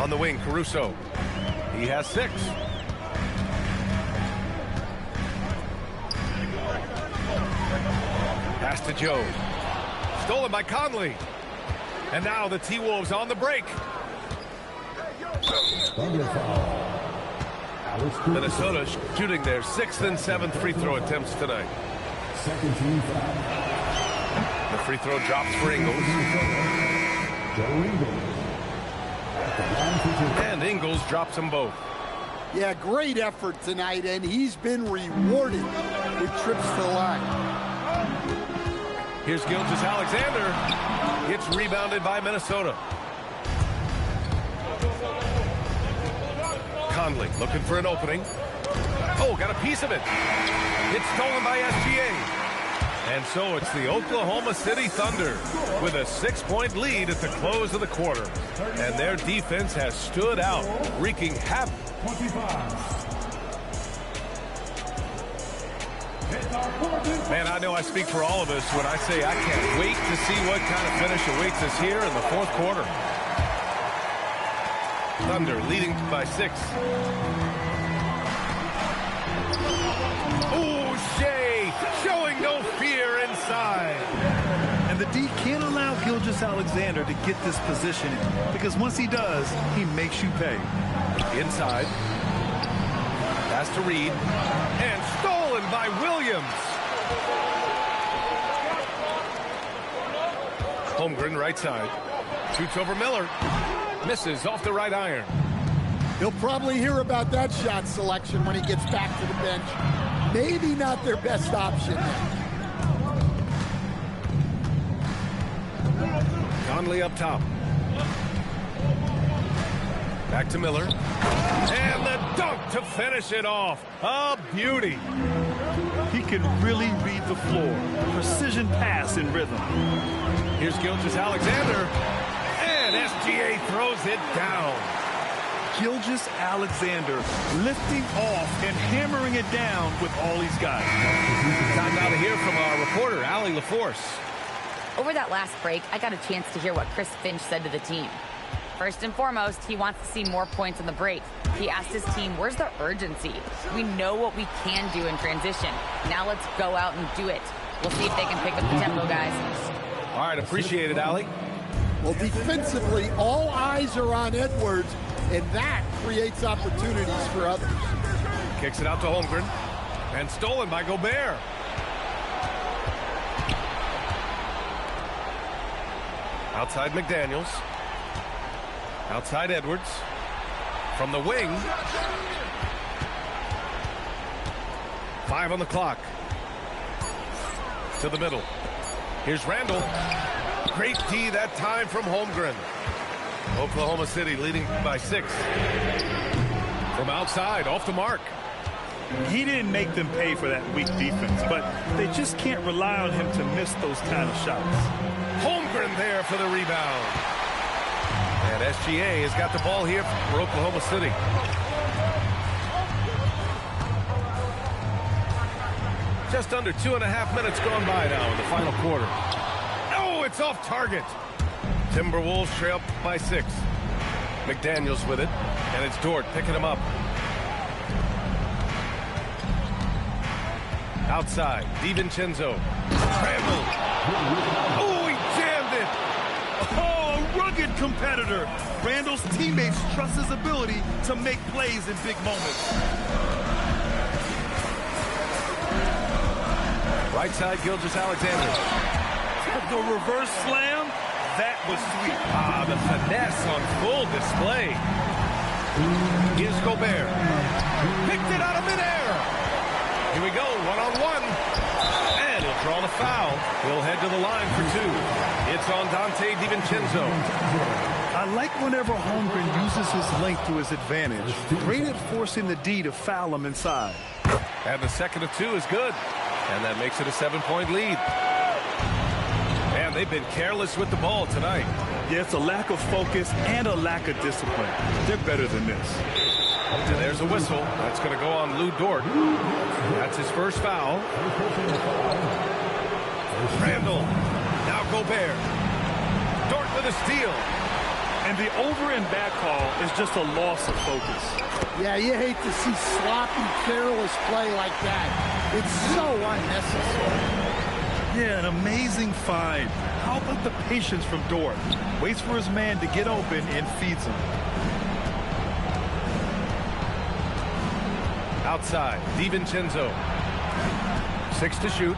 On the wing, Caruso. He has 6. Pass to Joe. Stolen by Conley. And now the T-Wolves on the break. Minnesota shooting their 6th and 7th free throw attempts tonight. Second team foul. The free throw drops for Ingles. Joe Ingles. At the line for 2. And Ingles drops them both. Yeah, great effort tonight, and he's been rewarded with trips to the line. Here's Gilgeous-Alexander. It's rebounded by Minnesota. Conley looking for an opening. Oh, got a piece of it. It's stolen by SGA. And so it's the Oklahoma City Thunder with a 6-point lead at the close of the quarter. And their defense has stood out, wreaking havoc. 25. Man, I know I speak for all of us when I say I can't wait to see what kind of finish awaits us here in the fourth quarter. Thunder leading by 6. Shea showing no fear inside. And the D can't allow Gilgeous Gilgeous-Alexander to get this positioning, because once he does, he makes you pay. Inside. Pass to Reed. And stolen by Williams. Holmgren, right side. Shoots over Miller. Misses off the right iron. He'll probably hear about that shot selection when he gets back to the bench. Maybe not their best option. Conley up top. Back to Miller. And the dunk to finish it off. A beauty. He can really read the floor. Precision pass in rhythm. Here's Gilgeous-Alexander. And SGA throws it down. Gilgeous-Alexander lifting off and hammering it down with all he's got. Time now to hear from our reporter, Allie LaForce. Over that last break, I got a chance to hear what Chris Finch said to the team. First and foremost, he wants to see more points on the break. He asked his team, where's the urgency? We know what we can do in transition. Now let's go out and do it. We'll see if they can pick up the tempo, guys. All right, appreciate it, Allie. Well, defensively, all eyes are on Edwards, and that creates opportunities for others. Kicks it out to Holmgren. And stolen by Gobert. Outside McDaniels. Outside Edwards. From the wing. 5 on the clock. To the middle. Here's Randall. Great D that time from Holmgren. Oklahoma City leading by 6. From outside, off the mark. He didn't make them pay for that weak defense, but they just can't rely on him to miss those kind of shots. Holmgren there for the rebound. And SGA has got the ball here for Oklahoma City. Just under 2.5 minutes gone by now in the final quarter. Oh, it's off target. Timberwolves trail by 6. McDaniels with it, and it's Dort picking him up. Outside, DiVincenzo. Randall. Oh, he jammed it. Oh, a rugged competitor. Randall's teammates trust his ability to make plays in big moments. Right side, Gilgeous-Alexander. The reverse slam, that was sweet. Ah, the finesse on full display. Here's Gobert. Picked it out of midair. Here we go, one-on-one. And he'll draw the foul. He'll head to the line for 2. It's on Dante DiVincenzo. I like whenever Holmgren uses his length to his advantage. Great at forcing the D to foul him inside. And the second of 2 is good. And that makes it a 7-point lead. And they've been careless with the ball tonight. Yeah, it's a lack of focus and a lack of discipline. They're better than this. And there's a whistle. That's going to go on Lou Dort. That's his first foul. Randall. Now Gobert. Dort with a steal. And the over and back call is just a loss of focus. Yeah, you hate to see sloppy, careless play like that. It's so unnecessary. Yeah, an amazing find. How about the patience from Dort? Waits for his man to get open and feeds him. Outside, DiVincenzo. 6 to shoot.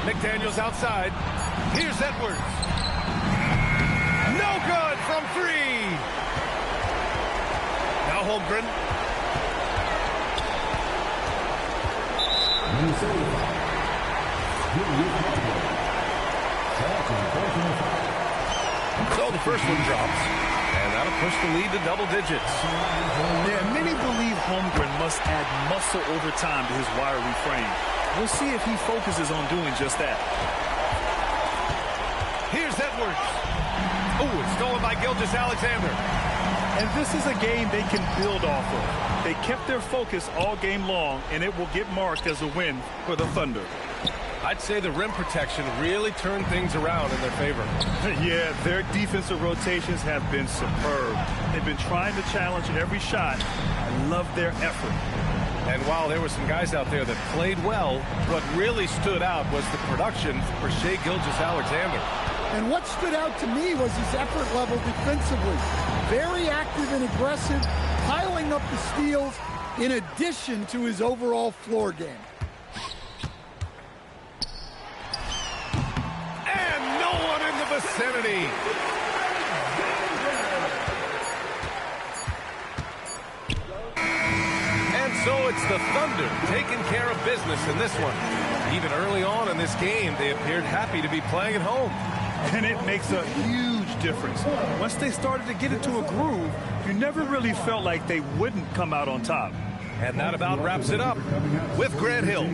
McDaniels outside. Here's Edwards. No good from 3. Now Holmgren. So the first one drops, and that'll push the lead to double digits. Yeah, many believe Holmgren must add muscle over time to his wiry frame. We'll see if he focuses on doing just that. Here's Edwards. Oh, it's stolen by Gilgeous-Alexander. And this is a game they can build off of. They kept their focus all game long, and it will get marked as a win for the Thunder. I'd say the rim protection really turned things around in their favor. Yeah, their defensive rotations have been superb. They've been trying to challenge every shot. I love their effort. And while there were some guys out there that played well, what really stood out was the production for Shai Gilgeous-Alexander. And what stood out to me was his effort level defensively. Very active and aggressive, piling up the steals in addition to his overall floor game. And no one in the vicinity. And so it's the Thunder taking care of business in this one. Even early on in this game, they appeared happy to be playing at home. And it makes a huge difference. Once they started to get into a groove, you never really felt like they wouldn't come out on top. And that about wraps it up with Grant Hill.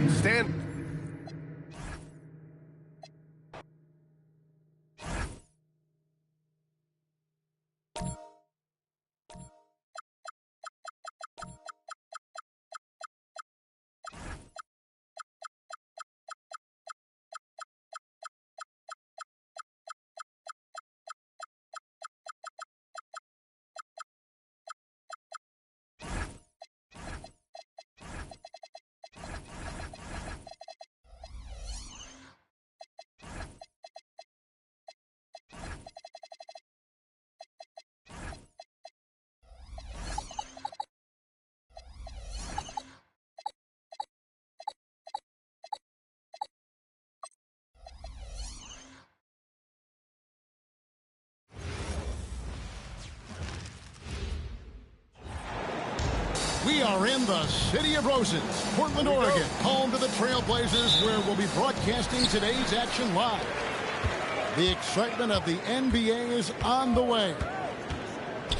We are in the City of Roses, Portland, Oregon, home to the Trailblazers, where we'll be broadcasting today's action live. The excitement of the NBA is on the way.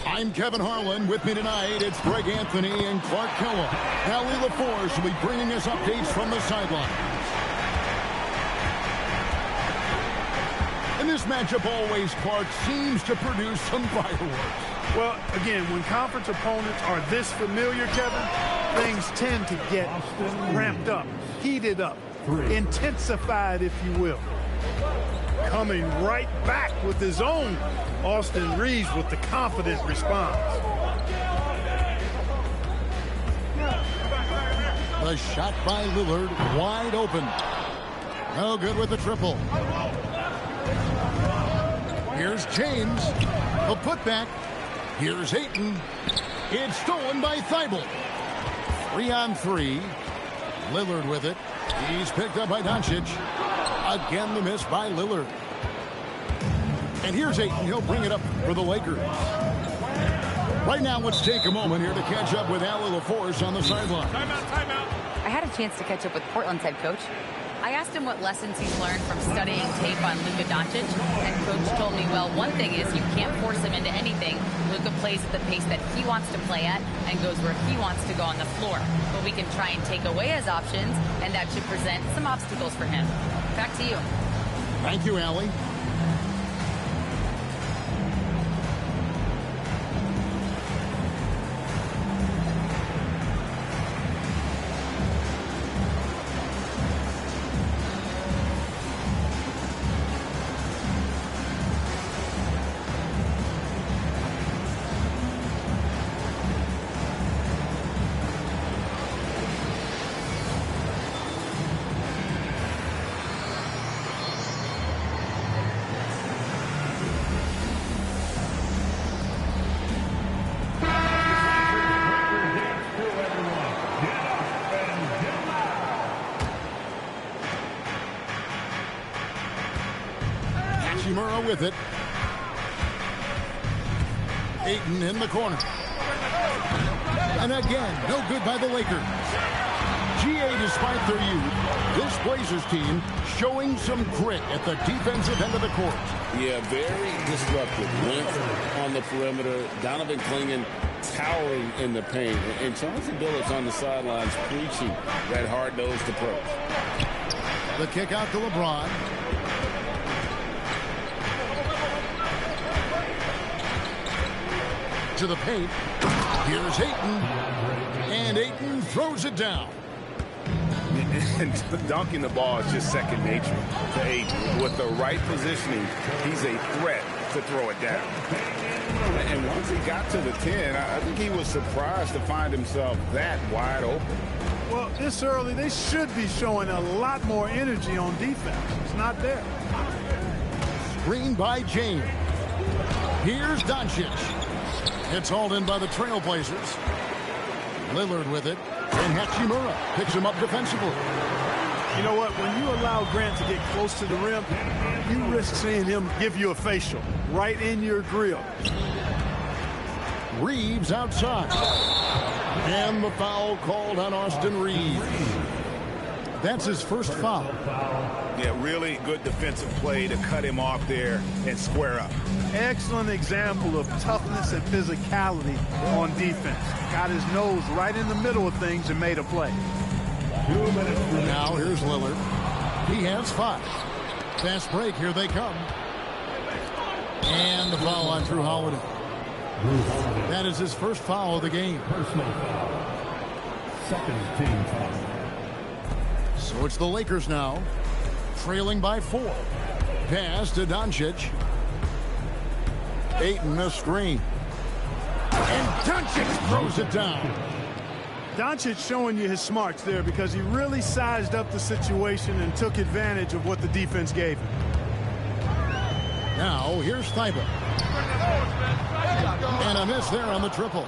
I'm Kevin Harlan. With me tonight, it's Greg Anthony and Clark Kellogg. Allie LaForce will be bringing us updates from the sideline. And this matchup always, Clark, seems to produce some fireworks. Well, again, when conference opponents are this familiar, Kevin, things tend to get ramped up, heated up, intensified, if you will. Coming right back with his own, Austin Reeves with the confident response. The shot by Lillard, wide open. No good with the triple. Here's James. A putback. Here's Ayton. It's stolen by Thibault. 3-on-3. Lillard with it. He's picked up by Doncic. Again, the miss by Lillard. And here's Ayton. He'll bring it up for the Lakers. Right now, let's take a moment here to catch up with Allie LaForce on the sideline. Timeout. I had a chance to catch up with Portland's head coach. I asked him what lessons he's learned from studying tape on Luka Doncic, and Coach told me, well, one thing is you can't force him into anything. Luka plays at the pace that he wants to play at and goes where he wants to go on the floor. But we can try and take away his options, and that should present some obstacles for him. Back to you. Thank you, Allie. With it. Ayton in the corner. And again, no good by the Lakers. GA, despite their youth, this Blazers team showing some grit at the defensive end of the court. Yeah, very disruptive. Length on the perimeter. Donovan Clingan towering in the paint. And Chauncey Billups on the sidelines preaching that hard-nosed approach. The kick out to LeBron. To the paint. Here's Ayton. And Ayton throws it down. And dunking the ball is just second nature to Ayton. With the right positioning, he's a threat to throw it down. And once he got to the 10, I think he was surprised to find himself that wide open. Well, this early, they should be showing a lot more energy on defense. It's not there. screen by James. Here's Doncic. It's hauled in by the Trailblazers. Lillard with it. And Hachimura picks him up defensively. You know what? When you allow Grant to get close to the rim, you risk seeing him give you a facial right in your grill. Reeves outside. And the foul called on Austin Reeves. That's his first foul. Yeah, really good defensive play to cut him off there and square up. Excellent example of toughness and physicality on defense. Got his nose right in the middle of things and made a play. Now here's Lillard. He has 5. Fast break. Here they come. And the foul on Drew Holiday. That is his first foul of the game. Personal foul. Second team foul. So it's the Lakers now, trailing by 4. Pass to Doncic. Ayton a screen. And Doncic throws it down. Doncic showing you his smarts there because he really sized up the situation and took advantage of what the defense gave him. Now here's Thibault. And a miss there on the triple.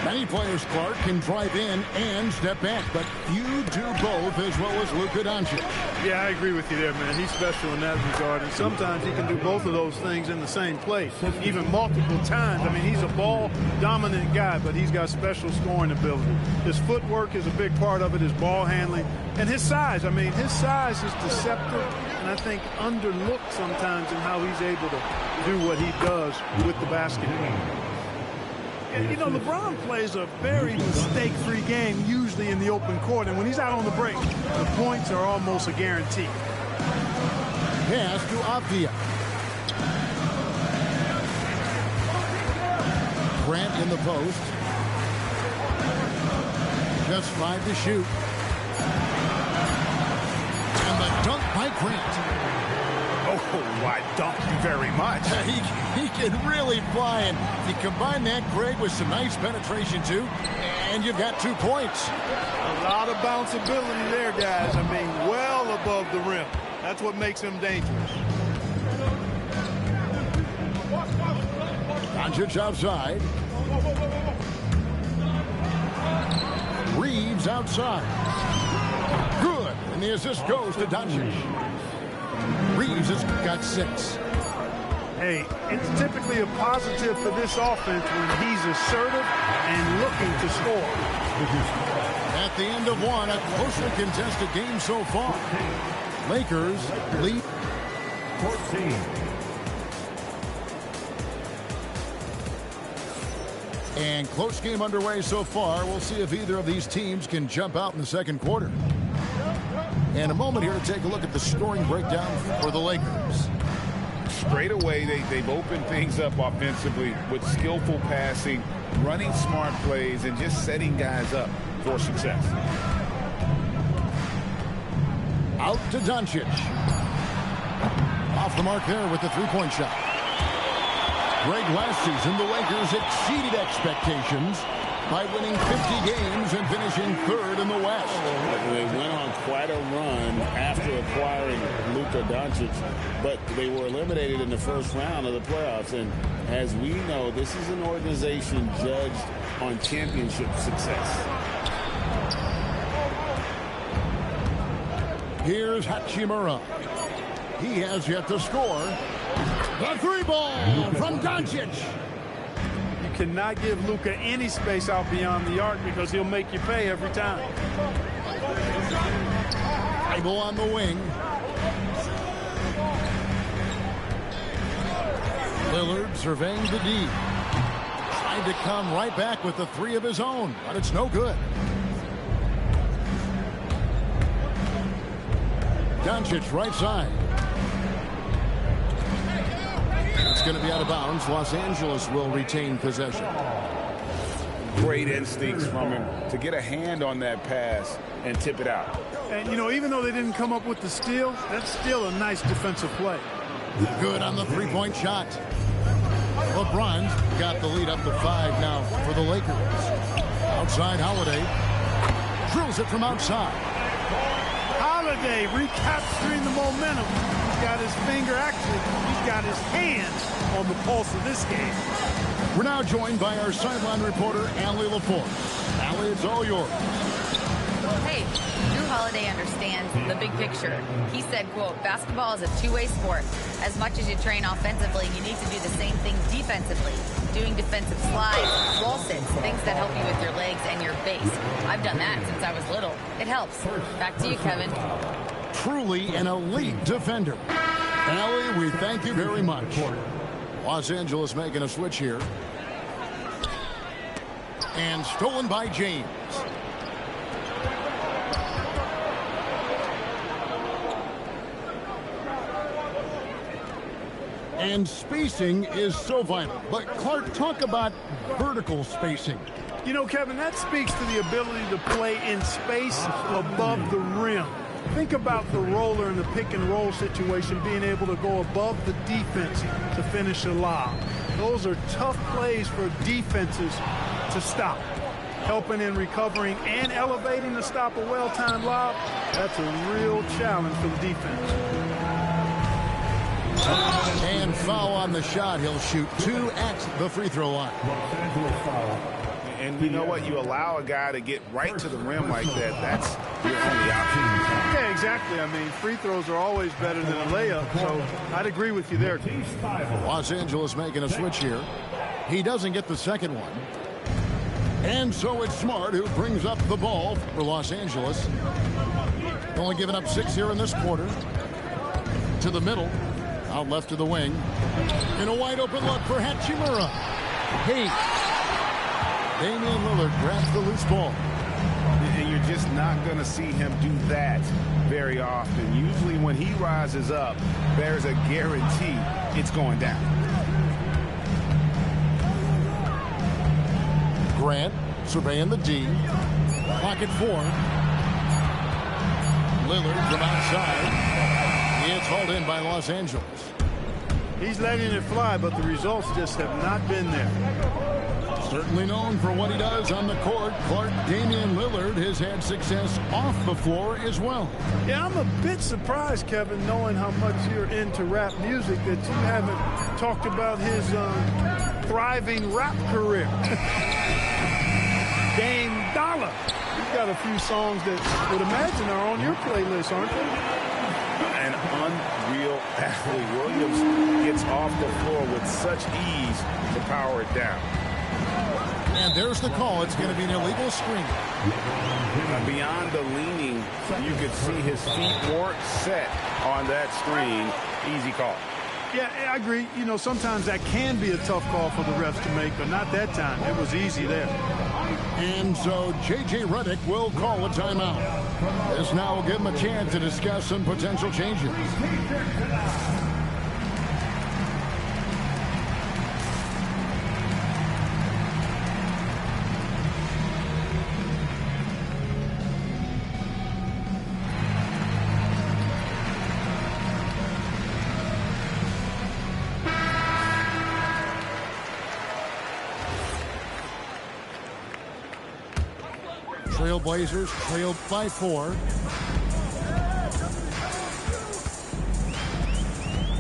Many players, Clark, can drive in and step back, but few do both as well as Luka Doncic. Yeah, I agree with you there, man. He's special in that regard, and sometimes he can do both of those things in the same place, even multiple times. I mean, he's a ball-dominant guy, but he's got special scoring ability. His footwork is a big part of it, his ball handling, and his size. I mean, his size is deceptive, and I think underlooked sometimes in how he's able to do what he does with the basketball. And, you know, LeBron plays a very mistake-free game, usually in the open court. And when he's out on the break, the points are almost a guarantee. Pass to Avdia. Grant in the post. Just 5 to shoot. And the dunk by Grant. Oh, why, thank you very much. He can really fly, and you combine that, Greg, with some nice penetration, too, and you've got 2 points. A lot of bounceability there, guys. I mean, well above the rim. That's what makes him dangerous. Doncic outside. Reeves outside. Good, and the assist goes to Doncic. Reeves has got 6. Hey, it's typically a positive for this offense when he's assertive and looking to score. At the end of 1, a closely contested game so far. Lakers lead 14. And close game underway so far. We'll see if either of these teams can jump out in the second quarter. And a moment here to take a look at the scoring breakdown for the Lakers. Straight away, they've opened things up offensively with skillful passing, running smart plays, and just setting guys up for success. Out to Doncic. Off the mark there with the 3-point shot. Greg, last season, the Lakers exceeded expectations by winning 50 games and finishing 3rd in the West. They went on quite a run after acquiring Luka Doncic, but they were eliminated in the first round of the playoffs. And as we know, this is an organization judged on championship success. Here's Hachimura. He has yet to score. The 3-ball from Doncic. Cannot give Luka any space out beyond the arc because he'll make you pay every time. Thibault on the wing. Lillard surveying the D. Tried to come right back with the 3 of his own, but it's no good. Doncic right side. It's going to be out of bounds. Los Angeles will retain possession. Great instincts from him to get a hand on that pass and tip it out. And, you know, even though they didn't come up with the steal, that's still a nice defensive play. Good on the 3-point shot. LeBron's got the lead up to 5 now for the Lakers. Outside Holiday. Drills it from outside. Holiday recapturing the momentum. got his finger, actually, he's got his hands on the pulse of this game. We're now joined by our sideline reporter, Allie LaForce. Allie, it's all yours. Hey, Drew Holiday understands the big picture. He said, quote, basketball is a two-way sport. As much as you train offensively, you need to do the same thing defensively. Doing defensive slides, wall sits, things that help you with your legs and your base. I've done that since I was little. It helps. Back to you, Kevin. Truly an elite defender. Allie, we thank you very much. Los Angeles making a switch here. And stolen by James. And spacing is so vital. But, Clark, talk about vertical spacing. You know, Kevin, that speaks to the ability to play in space above the rim. Think about the roller in the pick and roll situation, being able to go above the defense to finish a lob. Those are tough plays for defenses to stop. Helping in recovering and elevating to stop a well-timed lob, that's a real challenge for the defense. And foul on the shot. He'll shoot 2 at the free throw line. And you know what? You allow a guy to get right to the rim like that. That's your only option. Yeah, exactly. I mean, free throws are always better than a layup, so I'd agree with you there. Los Angeles making a switch here. He doesn't get the second one. And so it's Smart who brings up the ball for Los Angeles. Only giving up 6 here in this quarter. To the middle. Out left to the wing. In a wide open look for Hachimura. Hey. Damian Lillard grabs the loose ball. And you're just not going to see him do that very often. Usually when he rises up, there's a guarantee it's going down. Grant surveying the D. Pocket 4. Lillard from outside. It's hauled in by Los Angeles. He's letting it fly, but the results just have not been there. Certainly known for what he does on the court, Clark, Damian Lillard has had success off the floor as well. Yeah, I'm a bit surprised, Kevin, knowing how much you're into rap music, that you haven't talked about his thriving rap career. Dame Dollar. You've got a few songs that I would imagine are on your playlist, aren't they? An unreal athlete. Williams gets off the floor with such ease to power it down. And there's the call. It's going to be an illegal screen. Beyond the leaning, you could see his feet weren't set on that screen. Easy call. Yeah, I agree. You know, sometimes that can be a tough call for the refs to make, but not that time. It was easy there. And so J.J. Redick will call a timeout. This now will give him a chance to discuss some potential changes. Trailblazers trailed by 4.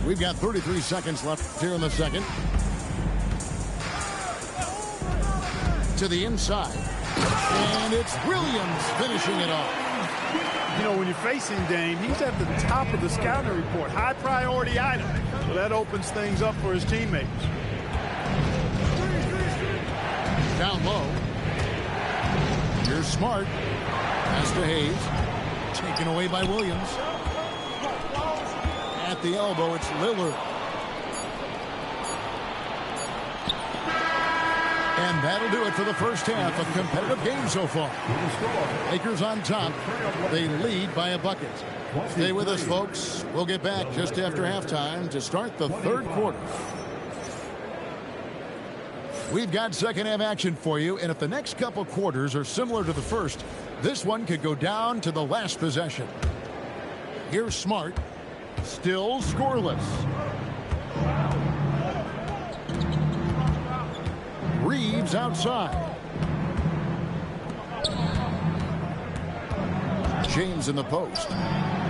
We've got 33 seconds left here in the second. To the inside. And it's Williams finishing it off. You know, when you're facing Dame, he's at the top of the scouting report. High priority item. So that opens things up for his teammates. Down low. Here's Smart. Pass to Hayes. Taken away by Williams. At the elbow, it's Lillard. And that'll do it for the first half of competitive game so far. Lakers on top. They lead by a bucket. Stay with us, folks. We'll get back just after halftime to start the third quarter. We've got second half action for you, and if the next couple quarters are similar to the first, this one could go down to the last possession. Here's Smart. Still scoreless. Reeves outside. James in the post.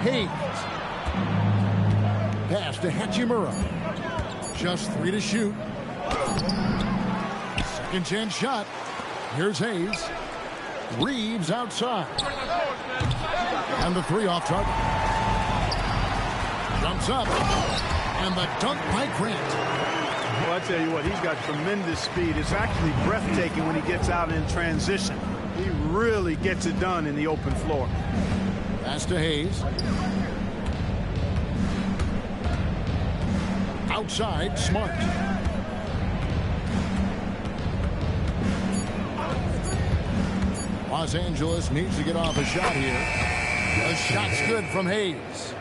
Hayes. Pass to Hachimura. Just 3 to shoot. Second chance shot. Here's Hayes. Reeves outside. And the 3 off target. Jumps up. And the dunk by Grant. Well, I tell you what, he's got tremendous speed. It's actually breathtaking when he gets out in transition. He really gets it done in the open floor. Pass to Hayes. Outside, Smart. Los Angeles needs to get off a shot here. The shot's good from Hayes.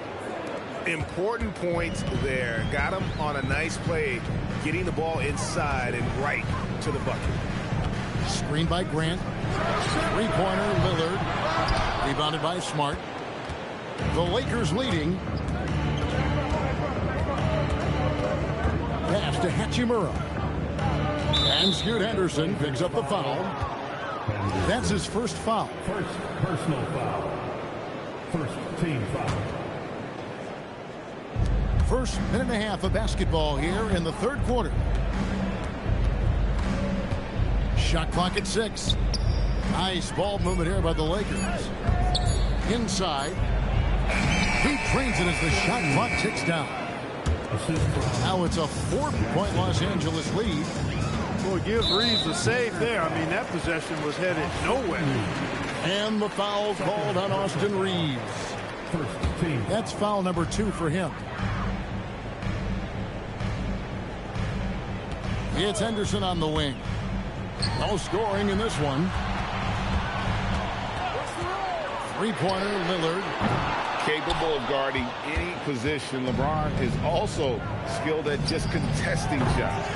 Important points there. Got him on a nice play, getting the ball inside and right to the bucket. Screen by Grant. Three-pointer, Lillard. Rebounded by Smart. The Lakers leading. Pass to Hachimura. And Scoot Henderson picks up the foul. That's his first foul. First personal foul. First team foul. First minute and a half of basketball here in the third quarter. Shot clock at 6. Nice ball movement here by the Lakers. Inside. He trains it as the shot clock ticks down. Now it's a 4-point Los Angeles lead. Boy, give Reeves a save there. I mean, that possession was headed nowhere. And the foul called on Austin Reeves. That's foul number 2 for him. It's Henderson on the wing. No scoring in this one. Three-pointer, Lillard. Capable of guarding any position. LeBron is also skilled at just contesting shots.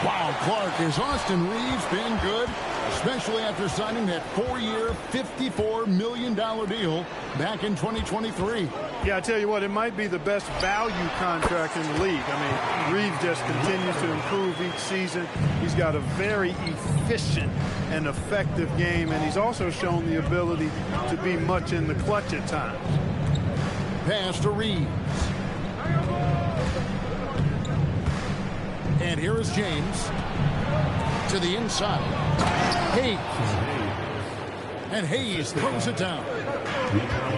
Wow, Clark, has Austin Reeves been good? Especially after signing that 4-year, $54 million deal back in 2023. Yeah, I tell you what, it might be the best value contract in the league. I mean, Reeves just continues to improve each season. He's got a very efficient and effective game, and he's also shown the ability to be much in the clutch at times. Pass to Reeves. And here is James to the inside. Hayes. And Hayes throws it down.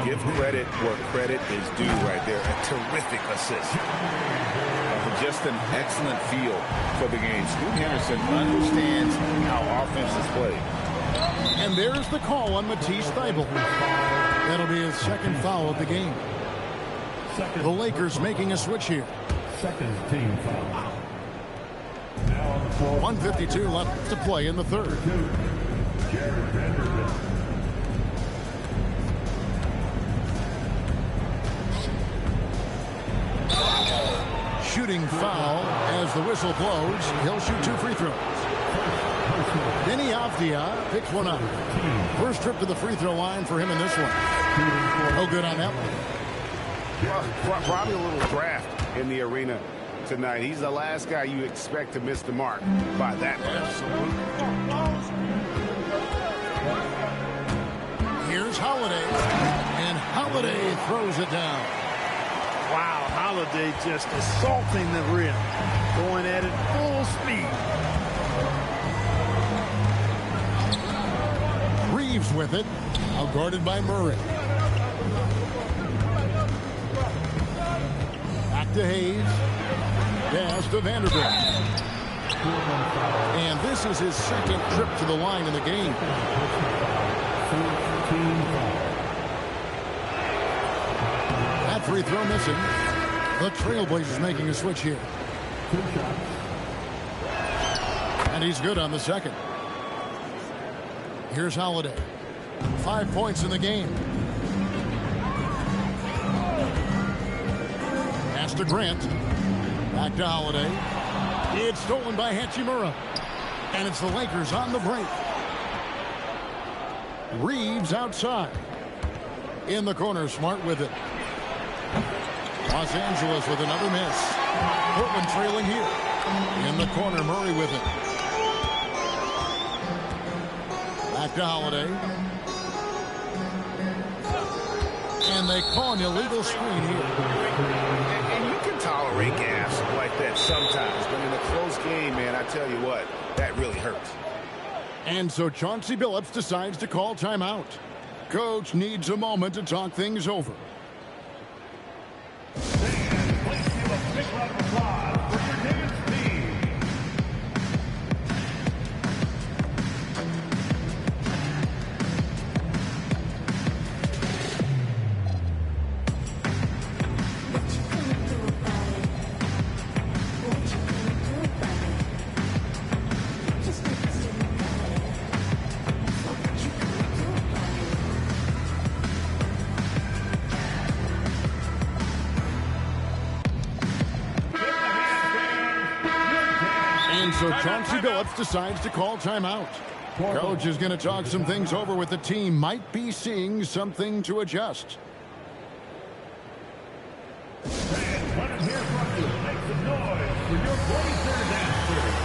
Give credit where credit is due right there. A terrific assist. Just an excellent feel for the game. Scoot Henderson understands how offense is played. And there's the call on Matisse Thybulle. That'll be his second foul of the game. The Lakers making a switch here. Second team foul. 1:52 left to play in the third. Shooting foul as the whistle blows. He'll shoot 2 free throws. Denny Avdia picks one up. First trip to the free throw line for him in this one. No good on that one. Probably a little draft in the arena tonight. He's the last guy you expect to miss the mark by that much. Here's Holiday. And Holiday throws it down. Wow, Holiday just assaulting the rim. Going at it full speed. Reeves with it. Out guarded by Murray. Back to Hayes. Pass to Vanderbilt. And this is his second trip to the line in the game. That free throw missing. The Trailblazers making a switch here. And he's good on the second. Here's Holiday. 5 points in the game. Pass to Grant. Back to Holiday. It's stolen by Hachimura. And it's the Lakers on the break. Reeves outside. In the corner, Smart with it. Los Angeles with another miss. Portland trailing here. In the corner, Murray with it. Back to Holiday. And they call an illegal screen here. And you break gas like that sometimes, but in a close game, man, I tell you what, that really hurts. And so Chauncey Billups decides to call timeout. Coach needs a moment to talk things over. So Chauncey Billups decides to call timeout. Coach is going to talk some things over with the team. Might be seeing something to adjust. Fans, let him hear from you. Make some noise for your Blazers answer.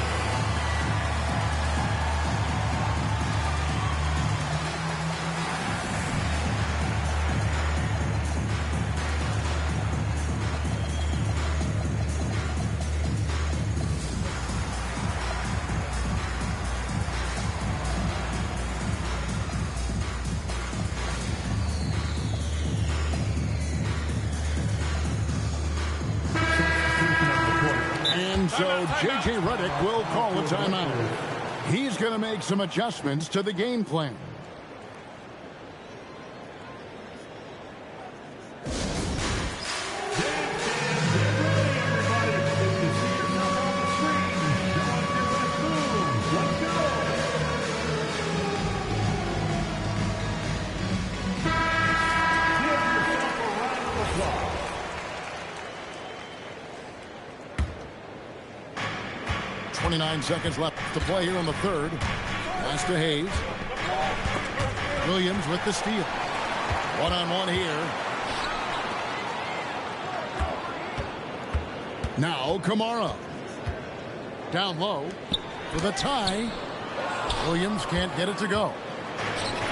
So J.J. Redick will call a timeout. He's going to make some adjustments to the game plan. Seconds left to play here in the third. Pass to Hayes. Williams with the steal. One-on-one here. Now Kamara. Down low for the tie. Williams can't get it to go.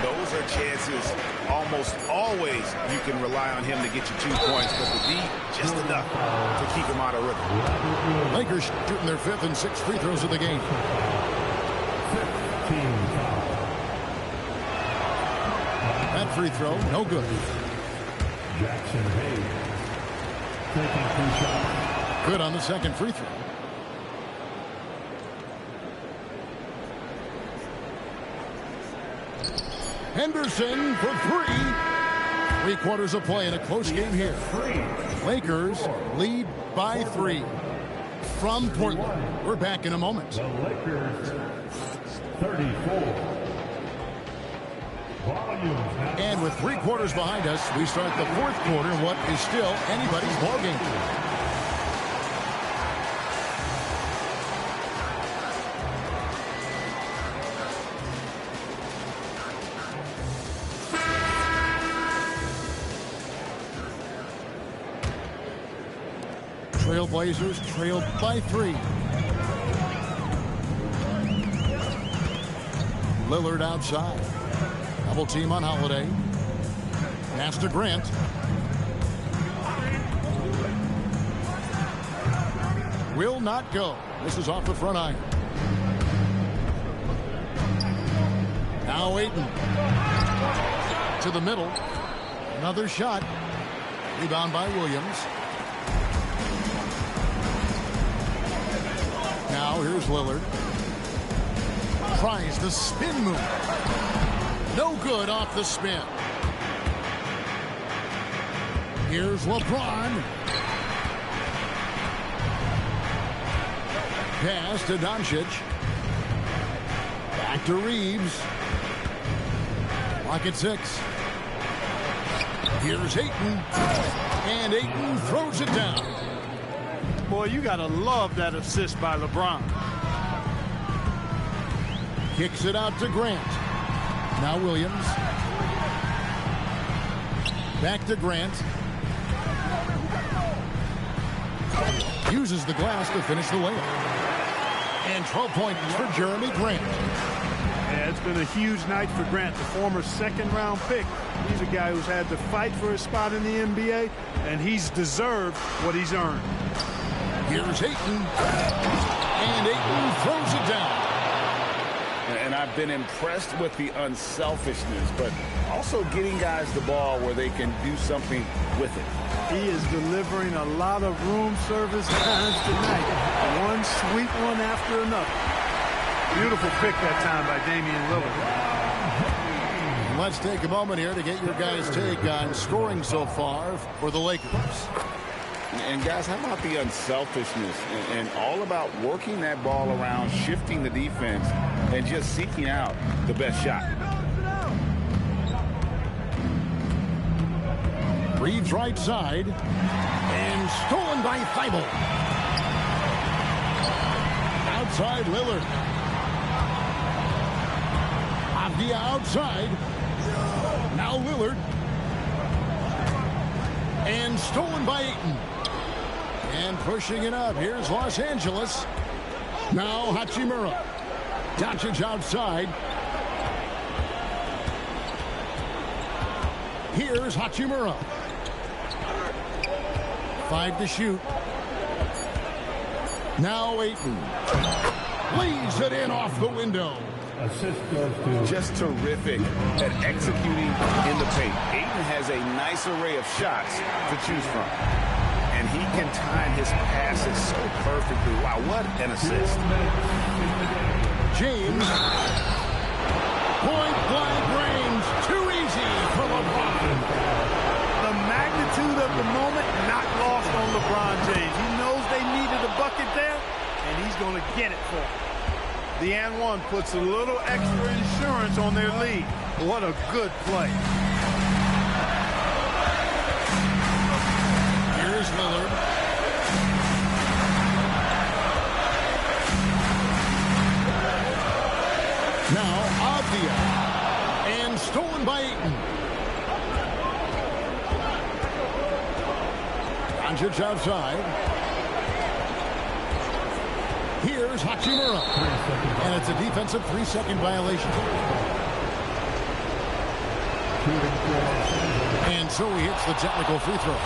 Those are chances almost always you can rely on him to get you 2 points, but the D, just enough to keep him out of rhythm. Lakers shooting their 5th and 6th free throws of the game. That free throw, no good. Jackson Hayes taking 2 shots. Good on the second free throw. Henderson for 3. 3/4 of play in a close game here. Lakers lead by 3 from Portland. We're back in a moment. The Lakers 34. And with 3/4 behind us, we start the 4th quarter in what is still anybody's ball game. Trailblazers trailed by 3. Lillard outside. Double team on Holiday. Pass to Grant. Will not go. This is off the front iron. Now Ayton. To the middle. Another shot. Rebound by Williams. Now here's Lillard. Tries the spin move. No good off the spin. Here's LeBron. Pass to Doncic. Back to Reeves. Clock at 6. Here's Ayton. And Ayton throws it down. Boy, you got to love that assist by LeBron. Kicks it out to Grant. Now Williams. Back to Grant. Uses the glass to finish the layup. And 12 points for Jeremy Grant. Yeah, it's been a huge night for Grant, the former second-round pick. He's a guy who's had to fight for a spot in the NBA, and he's deserved what he's earned. Here's Ayton. And Ayton throws it down. And I've been impressed with the unselfishness, but also getting guys the ball where they can do something with it. He is delivering a lot of room service times tonight. One sweet one after another. Beautiful pick that time by Damian Lillard. Let's take a moment here to get your guys' take on scoring so far for the Lakers. And guys, how about the unselfishness and all about working that ball around, shifting the defense, and just seeking out the best shot. Reeves right side. And stolen by Thibault. Outside Lillard. Avdia outside. Now Lillard. And stolen by Ayton. And pushing it up. Here's Los Angeles. Now Hachimura. Doncic outside. Here's Hachimura. 5 to shoot. Now Ayton. Lays it in off the window. Just terrific at executing in the paint. Ayton has a nice array of shots to choose from. And he can time his passes so perfectly. Wow, what an assist. James. Point blank range. Too easy for LeBron. The magnitude of the moment not lost on LeBron James. He knows they needed a bucket there, and he's going to get it for them. The and one puts a little extra insurance on their lead. What a good play. Here's Lillard. Now Avdia. And stolen by Ayton. Doncic outside. Here's Hachimura. And it's a defensive 3-second violation. And so he hits the technical free throw.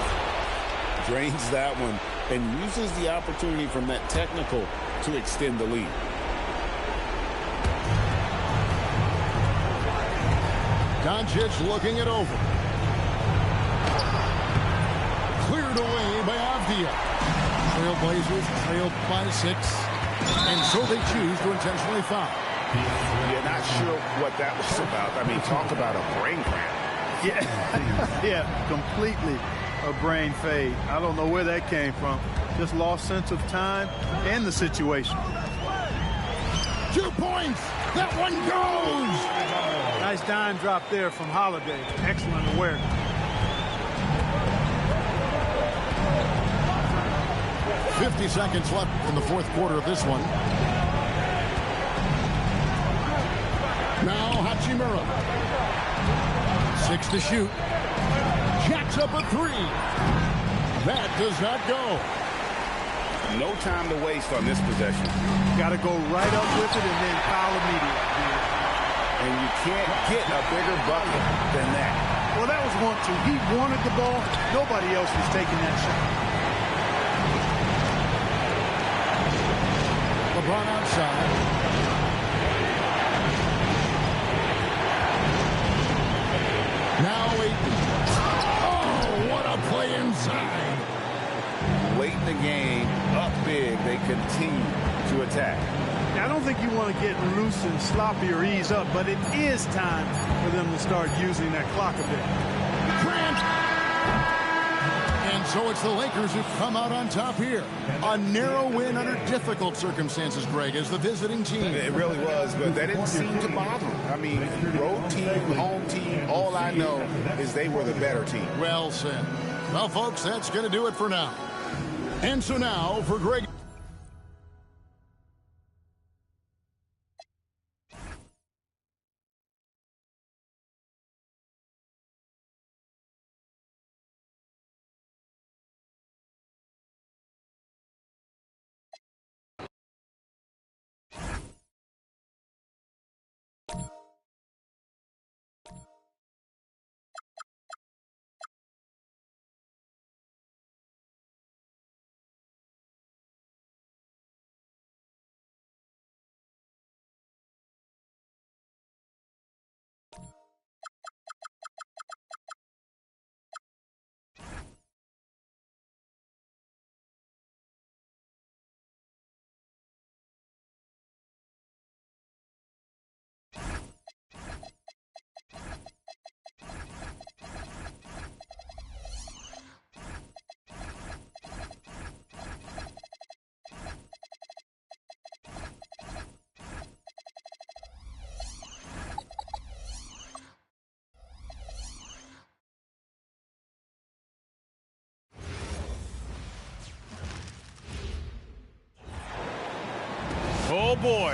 Drains that one and uses the opportunity from that technical to extend the lead. Doncic looking it over. Cleared away by Avdia. Trailblazers trailed by 6. And so they choose to intentionally foul. You're not sure what that was about. I mean, talk about a brain cramp. Yeah, yeah, completely a brain fade. I don't know where that came from. Just lost sense of time and the situation. 2 points. That one goes. Nice dime drop there from Holiday. Excellent awareness. .50 seconds left in the fourth quarter of this one. Now Hachimura. 6 to shoot. Jacks up a 3. That does not go. No time to waste on this possession. Got to go right up with it and then foul immediately. And you can't get a bigger bucket than that. Well, that was 1-2. He wanted the ball. Nobody else was taking that shot. LeBron outside. Now Ayton. Oh, what a play inside. Late in the game, up big, they continue to attack. Now, I don't think you want to get loose and sloppy or ease up, but it is time for them to start using that clock a bit. Grant. And so it's the Lakers who come out on top here. A narrow win under difficult circumstances, Greg, as the visiting team. It really was, but that didn't seem to bother them. I mean, road team, home team, all I know is they were the better team. Well said. Well, folks, that's going to do it for now. And so now, for Greg.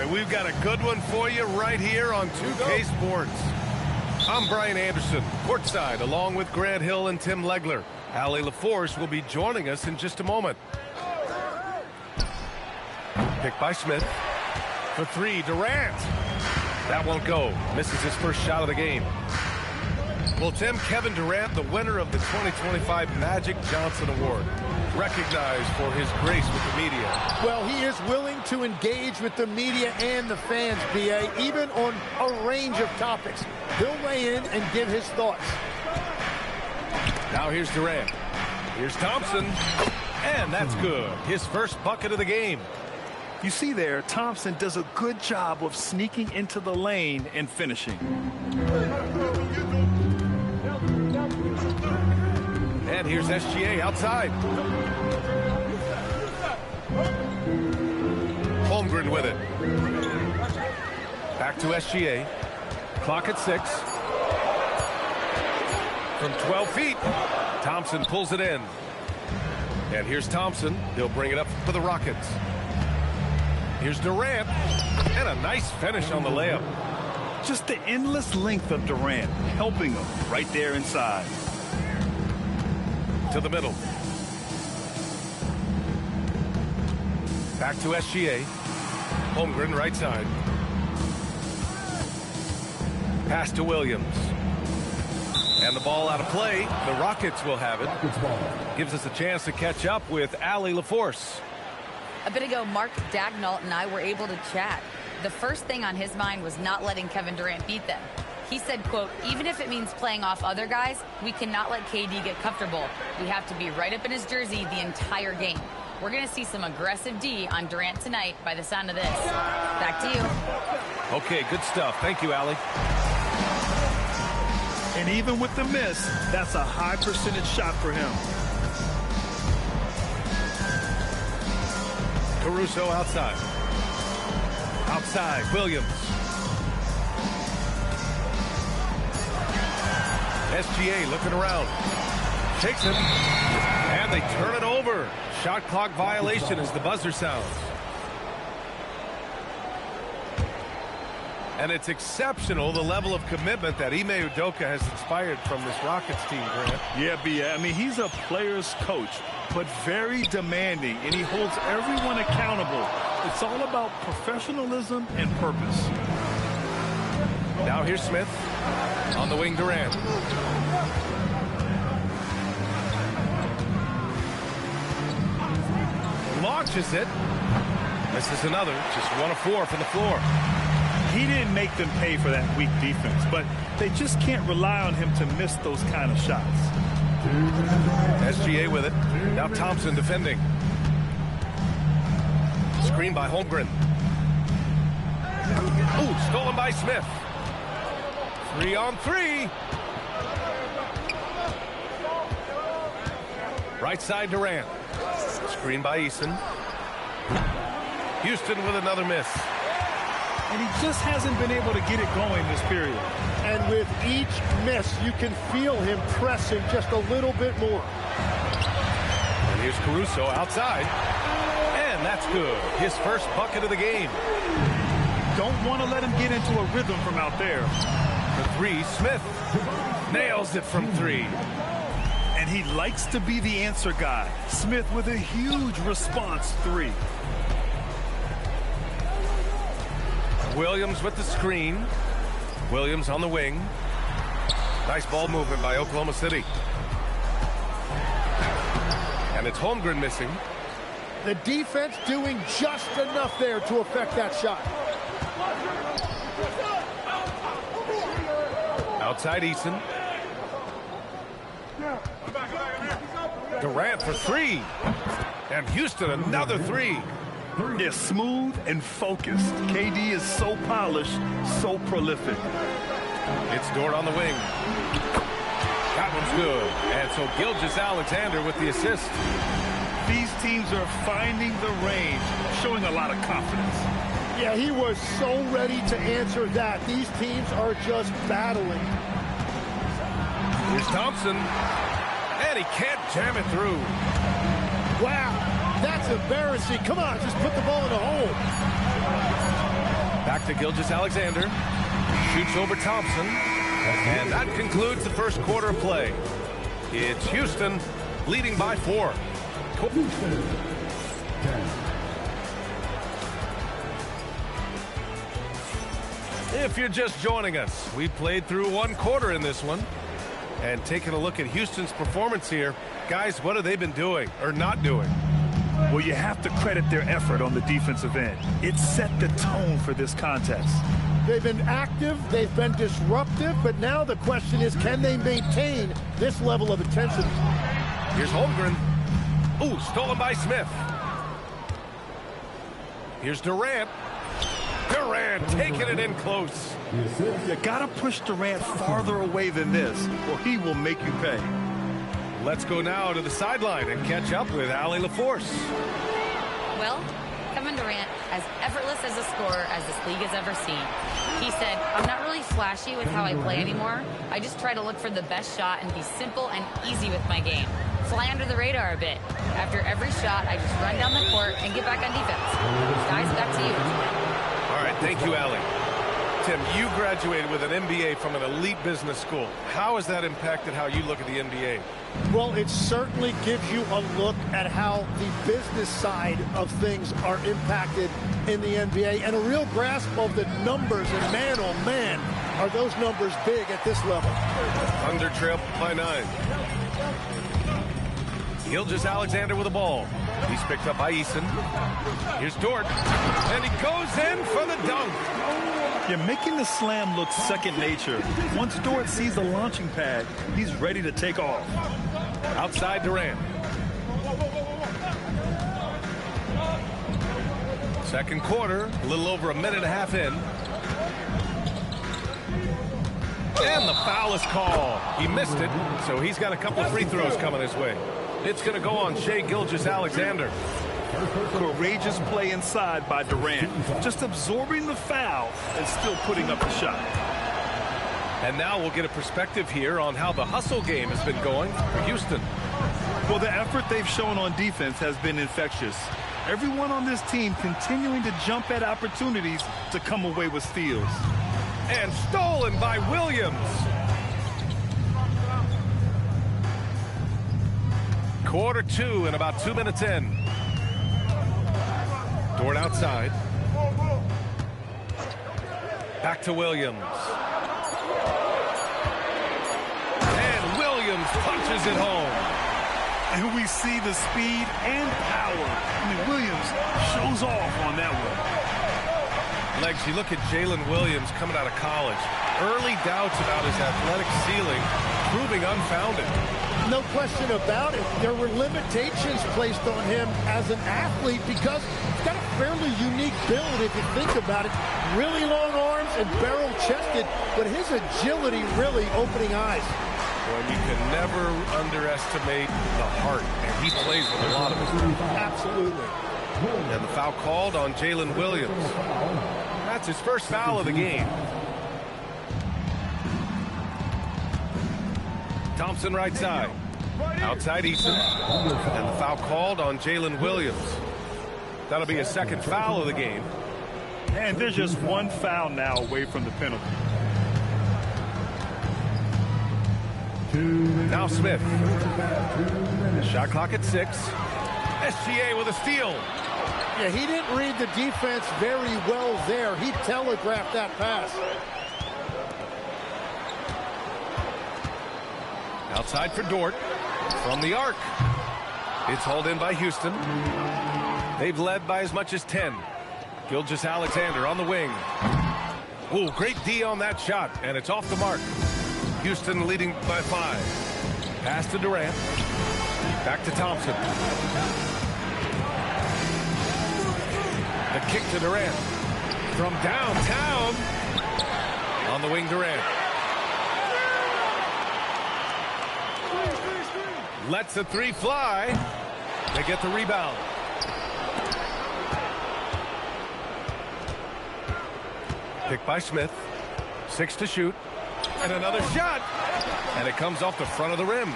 right, we've got a good one for you right here on 2K Sports. I'm Brian Anderson, courtside, along with Grant Hill and Tim Legler. Allie LaForce will be joining us in just a moment. Picked by Smith. For three, Durant. That won't go. Misses his first shot of the game. Will Tim Kevin Durant, the winner of the 2025 Magic Johnson Award, recognized for his grace with the media? Well, he is willing to engage with the media and the fans, B.A., even on a range of topics. He'll weigh in and give his thoughts. Now here's Durant. Here's Thompson. And that's good. His first bucket of the game. You see there, Thompson does a good job of sneaking into the lane and finishing. And here's SGA outside. Holmgren with it. Back to SGA. Clock at 6. From 12 feet, Thompson pulls it in. And here's Thompson. He'll bring it up for the Rockets. Here's Durant. And a nice finish on the layup. Just the endless length of Durant, helping him right there inside. To the middle. Back to SGA. Holmgren right side. Pass to Williams. And the ball out of play. The Rockets will have it. Gives us a chance to catch up with Allie LaForce. A bit ago, Mark Dagnall and I were able to chat. The first thing on his mind was not letting Kevin Durant beat them. He said, quote, even if it means playing off other guys, we cannot let KD get comfortable. We have to be right up in his jersey the entire game. We're going to see some aggressive D on Durant tonight by the sound of this. Back to you. Okay, good stuff. Thank you, Allie. And even with the miss, that's a high percentage shot for him. Caruso outside. Outside, Williams. SGA looking around. Takes him. And they turn it over. Shot clock violation as the buzzer sounds. And it's exceptional, the level of commitment that Ime Udoka has inspired from this Rockets team, Grant. Yeah, B.A. I mean, he's a player's coach, but very demanding, and he holds everyone accountable. It's all about professionalism and purpose. Now here's Smith. On the wing, Durant. Launches it. Misses another. Just 1 of 4 from the floor. He didn't make them pay for that weak defense, but they just can't rely on him to miss those kind of shots. SGA with it. Now Thompson defending. Screen by Holmgren. Ooh, stolen by Smith. 3 on 3. Right side Durant. Screen by Eason. Houston with another miss. And he just hasn't been able to get it going this period. And with each miss, you can feel him pressing just a little bit more. And here's Caruso outside. And that's good. His first bucket of the game. Don't want to let him get into a rhythm from out there. The 3, Smith. Nails it from 3. And he likes to be the answer guy. Smith with a huge response 3. Williams with the screen. Williams on the wing. Nice ball movement by Oklahoma City. And it's Holmgren missing. The defense doing just enough there to affect that shot. Outside Eason. Durant for 3. And Houston another 3. Yeah, smooth and focused. KD is so polished, so prolific. It's Dort on the wing. That one's good. And so Gilgeous-Alexander with the assist. These teams are finding the range, showing a lot of confidence. Yeah, he was so ready to answer that. These teams are just battling. Here's Thompson. And he can't jam it through. Wow, that's embarrassing. Come on, just put the ball in the hole. Back to Gilgeous-Alexander. Shoots over Thompson. And that concludes the first quarter of play. It's Houston leading by 4. If you're just joining us, we played through 1 quarter in this one. And taking a look at Houston's performance here, guys, what have they been doing or not doing? Well, you have to credit their effort on the defensive end. It set the tone for this contest. They've been active, they've been disruptive, but now the question is, can they maintain this level of intensity? Here's Holmgren. Ooh, stolen by Smith. Here's Durant. Durant taking it in close. You gotta push Durant farther away than this, or he will make you pay. Let's go now to the sideline and catch up with Allie LaForce. Well, Kevin Durant, as effortless as a scorer as this league has ever seen. He said, I'm not really flashy with how I play anymore. I just try to look for the best shot and be simple and easy with my game. Fly under the radar a bit. After every shot, I just run down the court and get back on defense. Guys, back to you. All right, thank you, Allie. Tim, you graduated with an MBA from an elite business school. How has that impacted how you look at the NBA? Well, it certainly gives you a look at how the business side of things are impacted in the NBA and a real grasp of the numbers. And man, oh man, are those numbers big at this level. Under trail by 9. Gilgeous-Alexander with the ball. He's picked up by Eason. Here's Dort. And he goes in for the dunk. You're making the slam look second nature. Once Dort sees the launching pad, he's ready to take off. Outside Durant. Second quarter, a little over a minute and a half in. And the foul is called. He missed it, so he's got a couple of free throws coming his way. It's going to go on Shai Gilgeous-Alexander. Courageous play inside by Durant. Just absorbing the foul and still putting up the shot. And now we'll get a perspective here on how the hustle game has been going for Houston. Well, the effort they've shown on defense has been infectious. Everyone on this team continuing to jump at opportunities to come away with steals. And stolen by Williams. Quarter 2 and about 2 minutes in. Dort outside. Back to Williams. And Williams punches it home. And we see the speed and power. I mean, Williams shows off on that one. Legs, you look at Jalen Williams coming out of college. Early doubts about his athletic ceiling proving unfounded. No question about it. There were limitations placed on him as an athlete because he's got a fairly unique build if you think about it. Really long arms and barrel-chested, but his agility really opening eyes. Well, you can never underestimate the heart, and he plays with a lot of it. Absolutely. And the foul called on Jalen Williams. That's his first foul of the game. Thompson right side. Outside Eason. And the foul called on Jalen Williams. That'll be a second foul of the game. And there's just one foul now away from the penalty. Now Smith. Shot clock at 6. SGA with a steal. Yeah, he didn't read the defense very well there. He telegraphed that pass. Outside for Dort. From the arc. It's hauled in by Houston. They've led by as much as 10. Gilgeous-Alexander on the wing. Ooh, great D on that shot, and it's off the mark. Houston leading by 5. Pass to Durant. Back to Thompson. The kick to Durant. From downtown. On the wing, Durant. Lets the 3 fly. They get the rebound. Picked by Smith. 6 to shoot. And another shot. And it comes off the front of the rim.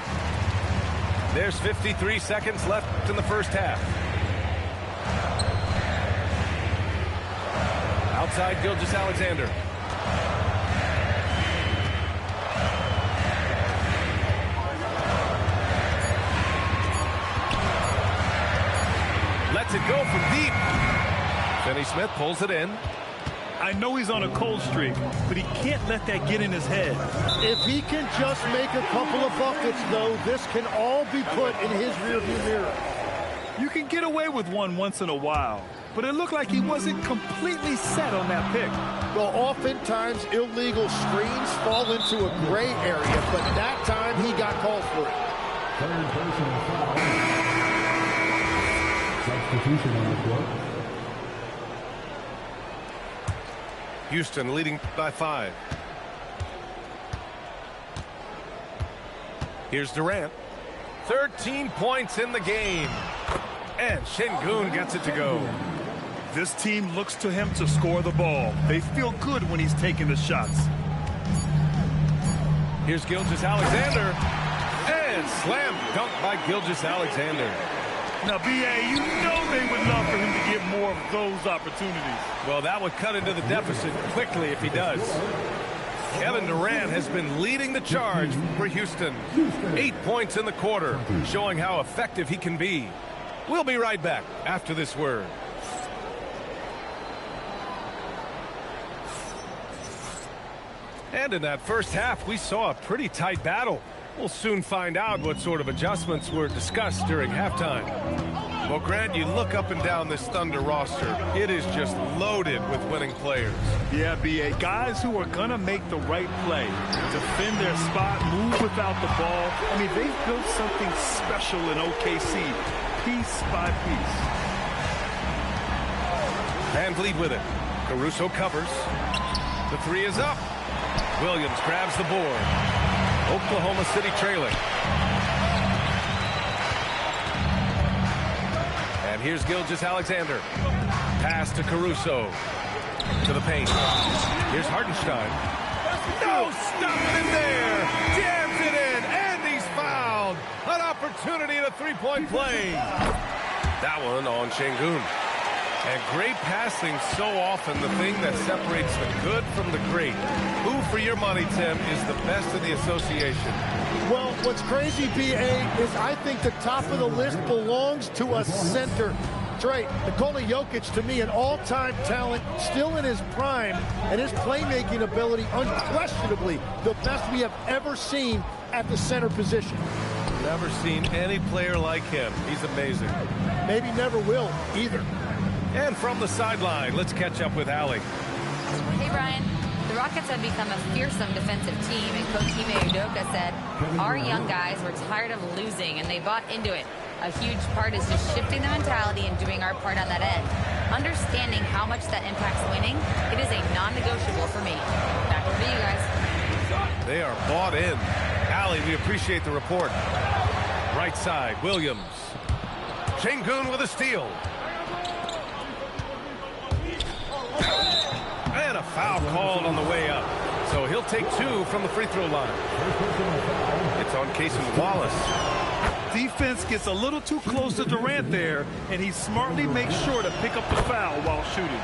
There's 53 seconds left in the first half. Outside Gilgeous-Alexander. Lets it go from deep. Finney Smith pulls it in. I know he's on a cold streak, but he can't let that get in his head. If he can just make a couple of buckets, though, this can all be put in his rearview mirror. You can get away with one once in a while, but it looked like he wasn't completely set on that pick. Well, oftentimes illegal screens fall into a gray area, but that time he got called for it. Third personal foul. Substitution on the court. Houston leading by 5. Here's Durant. 13 points in the game. And Şengün gets it to go. This team looks to him to score the ball. They feel good when he's taking the shots. Here's Gilgeous-Alexander. And slam dunk by Gilgeous-Alexander. Now, B.A., you know they would love for him to get more of those opportunities. Well, that would cut into the deficit quickly if he does. Kevin Durant has been leading the charge for Houston. 8 points in the quarter, showing how effective he can be. We'll be right back after this word. And in that first half, we saw a pretty tight battle. We'll soon find out what sort of adjustments were discussed during halftime. Well, Grant, you look up and down this Thunder roster. It is just loaded with winning players. Yeah, B.A., guys who are going to make the right play, defend their spot, move without the ball. I mean, they've built something special in OKC, piece by piece. Van Vliet with it. Caruso covers. The three is up. Williams grabs the board. Oklahoma City trailing. And here's Gilgeous-Alexander. Pass to Caruso. To the paint. Here's Hartenstein. No, stop it there. Jams it in. And he's fouled. An opportunity in a three-point play. That one on Şengün. And great passing, so often the thing that separates the good from the great. Who, for your money, Tim, is the best in the association? Well, what's crazy, B.A., is I think the top of the list belongs to a center. Trey, Nikola Jokic, to me, an all-time talent, still in his prime, and his playmaking ability, unquestionably, the best we have ever seen at the center position. Never seen any player like him. He's amazing. Maybe never will, either. And from the sideline, let's catch up with Allie. Hey, Brian. The Rockets have become a fearsome defensive team, and Coach Ime Udoka said, our young guys were tired of losing, and they bought into it. A huge part is just shifting the mentality and doing our part on that end. Understanding how much that impacts winning, it is a non-negotiable for me. Back over to you guys. They are bought in. Allie, we appreciate the report. Right side, Williams. Şengün with a steal. And a foul called on the way up. So he'll take 2 from the free throw line. It's on Cason Wallace. Defense gets a little too close to Durant there, and he smartly makes sure to pick up the foul while shooting.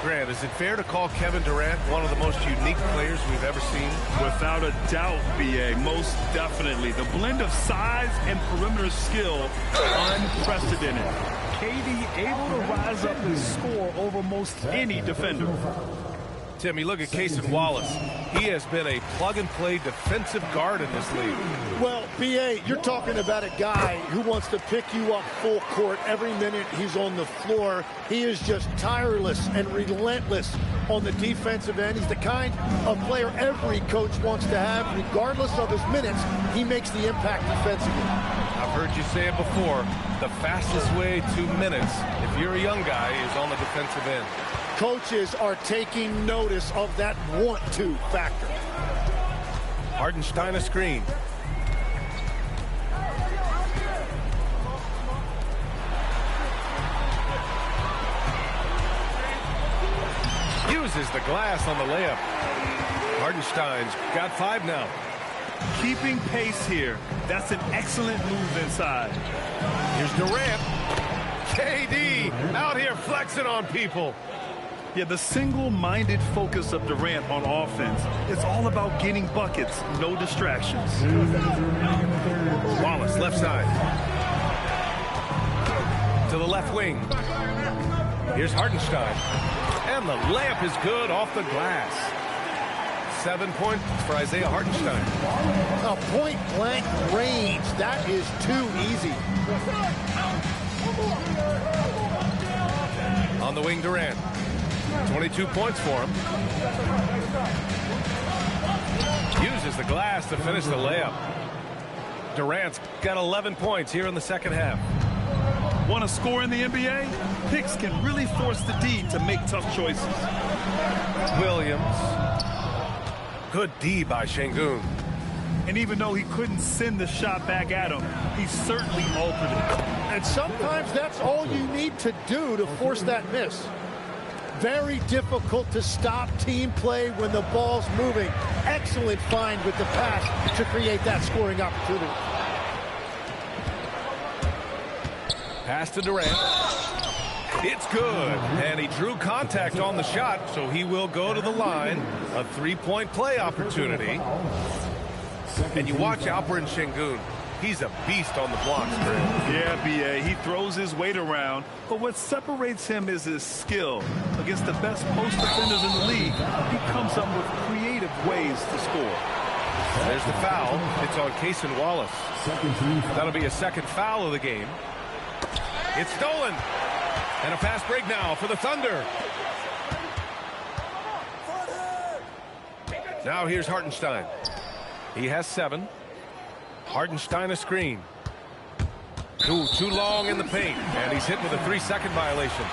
Grant, is it fair to call Kevin Durant one of the most unique players we've ever seen? Without a doubt, B.A., most definitely. The blend of size and perimeter skill, unprecedented. KD able to rise up and score over most any defender. Timmy, look at Cason Wallace. He has been a plug-and-play defensive guard in this league. Well, B.A., you're talking about a guy who wants to pick you up full court every minute he's on the floor. He is just tireless and relentless on the defensive end. He's the kind of player every coach wants to have. Regardless of his minutes, he makes the impact defensively. I've heard you say it before. The fastest way to minutes, if you're a young guy, is on the defensive end. Coaches are taking notice of that want-to factor. Hartenstein a screen. Uses the glass on the layup. Hartenstein's got 5 now. Keeping pace here. That's an excellent move inside. Here's Durant. KD out here flexing on people. Yeah, the single-minded focus of Durant on offense. It's all about getting buckets, no distractions. Wallace, left side. To the left wing. Here's Hartenstein. And the layup is good off the glass. 7 points for Isaiah Hartenstein. A point-blank range. That is too easy. On the wing, Durant. 22 points for him. Uses the glass to finish the layup. Durant's got 11 points here in the second half. Want to score in the NBA? Picks can really force the D to make tough choices. Williams. Good D by Şengün. And even though he couldn't send the shot back at him, he certainly altered it. And sometimes that's all you need to do to force that miss. Very difficult to stop team play when the ball's moving. Excellent find with the pass to create that scoring opportunity. Pass to Durant. It's good. And he drew contact on the shot, so he will go to the line. A three-point play opportunity. And you watch Alperen Şengün. He's a beast on the blocks, Greg. Yeah, B.A. He throws his weight around, but what separates him is his skill. Against the best post defenders in the league, he comes up with creative ways to score. There's the foul. It's on Cason Wallace. That'll be a second foul of the game. It's stolen. And a fast break now for the Thunder. Now here's Hartenstein. He has 7. Hartenstein a screen. Too long in the paint. And he's hit with a 3-second violation.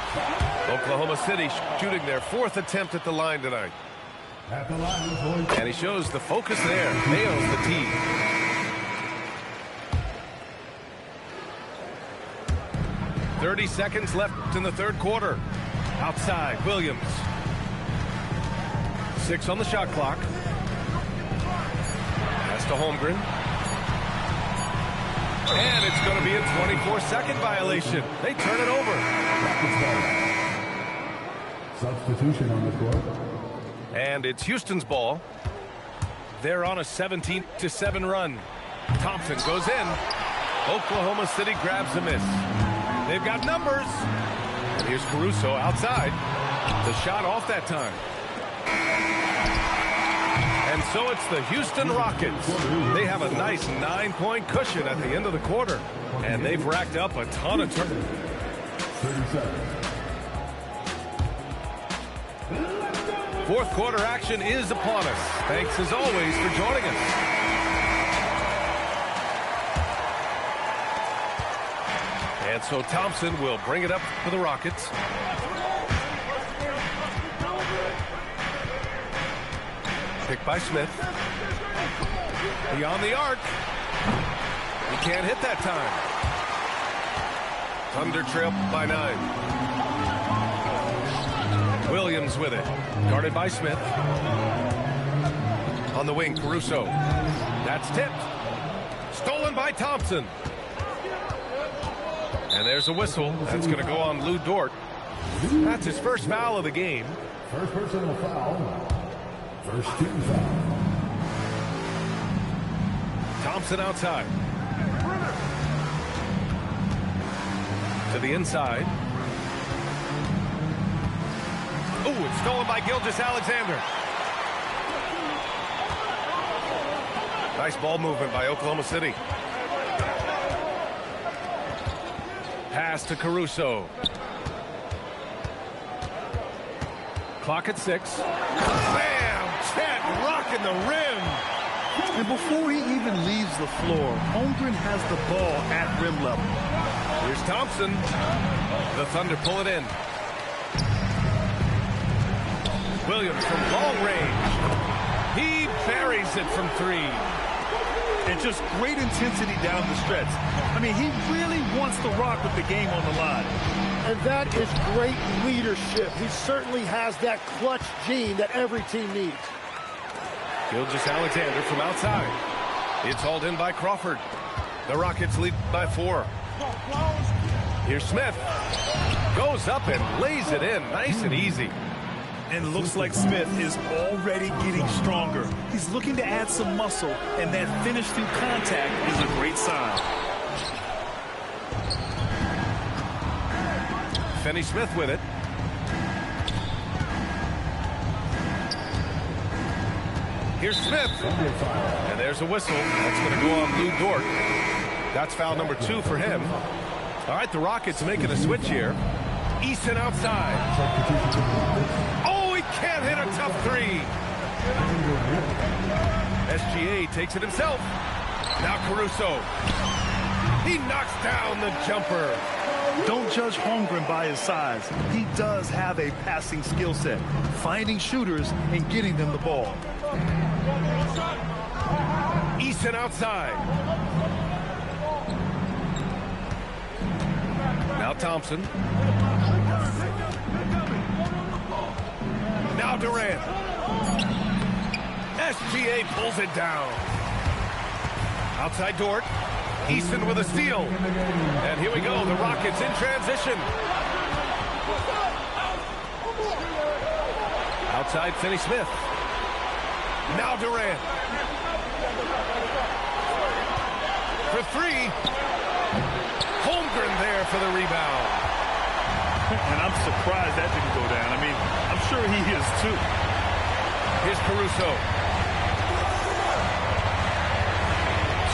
Oklahoma City shooting their 4th attempt at the line tonight. And he shows the focus there. Nails the tee. .30 seconds left in the third quarter. Outside, Williams. 6 on the shot clock. Pass to Holmgren. And it's going to be a 24-second violation. They turn it over. Substitution on the court. And it's Houston's ball. They're on a 17-7 run. Thompson goes in. Oklahoma City grabs a miss. They've got numbers. And here's Caruso outside. The shot off that time. And so it's the Houston Rockets. They have a nice 9-point cushion at the end of the quarter. And they've racked up a ton of turnovers. 30 seconds. Fourth quarter action is upon us. Thanks as always for joining us. And so Thompson will bring it up for the Rockets. Picked by Smith. Beyond the arc. He can't hit that time. Thunder trail by 9. Williams with it. Guarded by Smith. On the wing, Caruso. That's tipped. Stolen by Thompson. And there's a whistle. That's going to go on Lou Dort. That's his first foul of the game. First personal foul. First team foul. Thompson outside. To the inside. Ooh, it's stolen by Gilgeous-Alexander. Nice ball movement by Oklahoma City. Pass to Caruso. Clock at 6. Bam! Chet rocking the rim. And before he even leaves the floor, Holmgren has the ball at rim level. Here's Thompson. The Thunder pull it in. Williams from long range. He buries it from 3. And just great intensity down the stretch. I mean, he really wants to rock with the game on the line. And that is great leadership. He certainly has that clutch gene that every team needs. Gilgeous-Alexander from outside. It's hauled in by Crawford. The Rockets lead by 4. Here's Smith. Goes up and lays it in. Nice and easy. And looks like Smith is already getting stronger. He's looking to add some muscle, and that finish through contact is a great sign. Finney Smith with it. Here's Smith. And there's a whistle. That's going to go on Lou Dort. That's foul number 2 for him. All right, the Rockets making a switch here. Easton outside. Oh, he can't hit a tough 3. SGA takes it himself. Now Caruso. He knocks down the jumper. Don't judge Holmgren by his size. He does have a passing skill set, finding shooters and getting them the ball. Easton outside. Now Thompson. Now Durant. SGA pulls it down. Outside Dort. Easton with a steal. And here we go. The Rockets in transition. Outside Finney Smith. Now Durant. For 3. Holmgren there for the rebound. And I'm surprised that didn't go down. I mean, I'm sure he is too. Here's Caruso.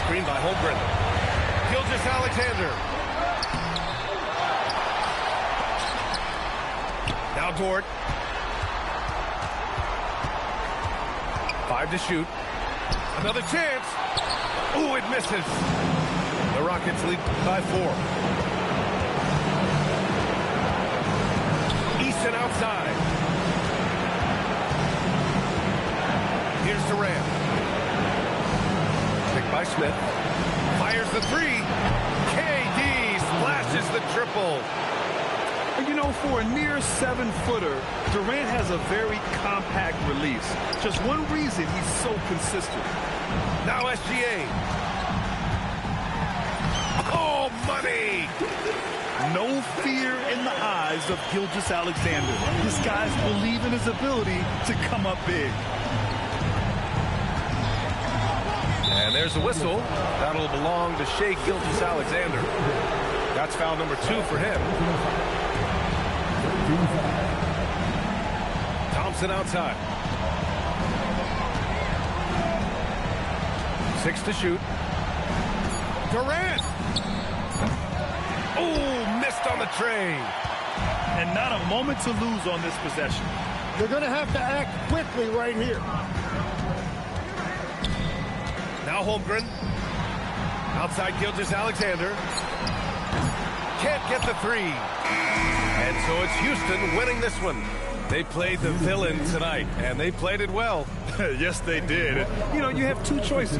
Screen by Holmgren. Gilgeous-Alexander. Now Dort. 5 to shoot. Another chance. Ooh, it misses. The Rockets lead by 4. Easton outside. Here's Durant. Picked by Smith. Fires the 3. KD splashes the triple. You know, for a near 7-footer, Durant has a very compact release. Just one reason he's so consistent. Now SGA. Oh, money! No fear in the eyes of Gilgeous-Alexander. This guy's believe in his ability to come up big. And there's the whistle. That'll belong to Shai Gilgeous-Alexander. That's foul number 2 for him. Thompson outside. 6 to shoot. Durant. Oh, missed on the tray. And not a moment to lose on this possession. They're going to have to act quickly right here. Now Holmgren. Outside Gilgeous-Alexander. Can't get the 3. And so it's Houston winning this one. They played the villain tonight, and they played it well. Yes, they did. You know, you have 2 choices.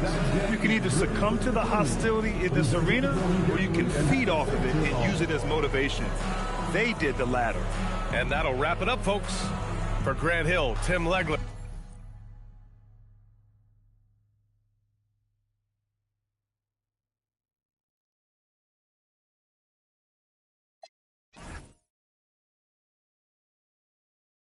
You can either succumb to the hostility in this arena, or you can feed off of it and use it as motivation. They did the latter. And that'll wrap it up, folks. For Grant Hill, Tim Legler.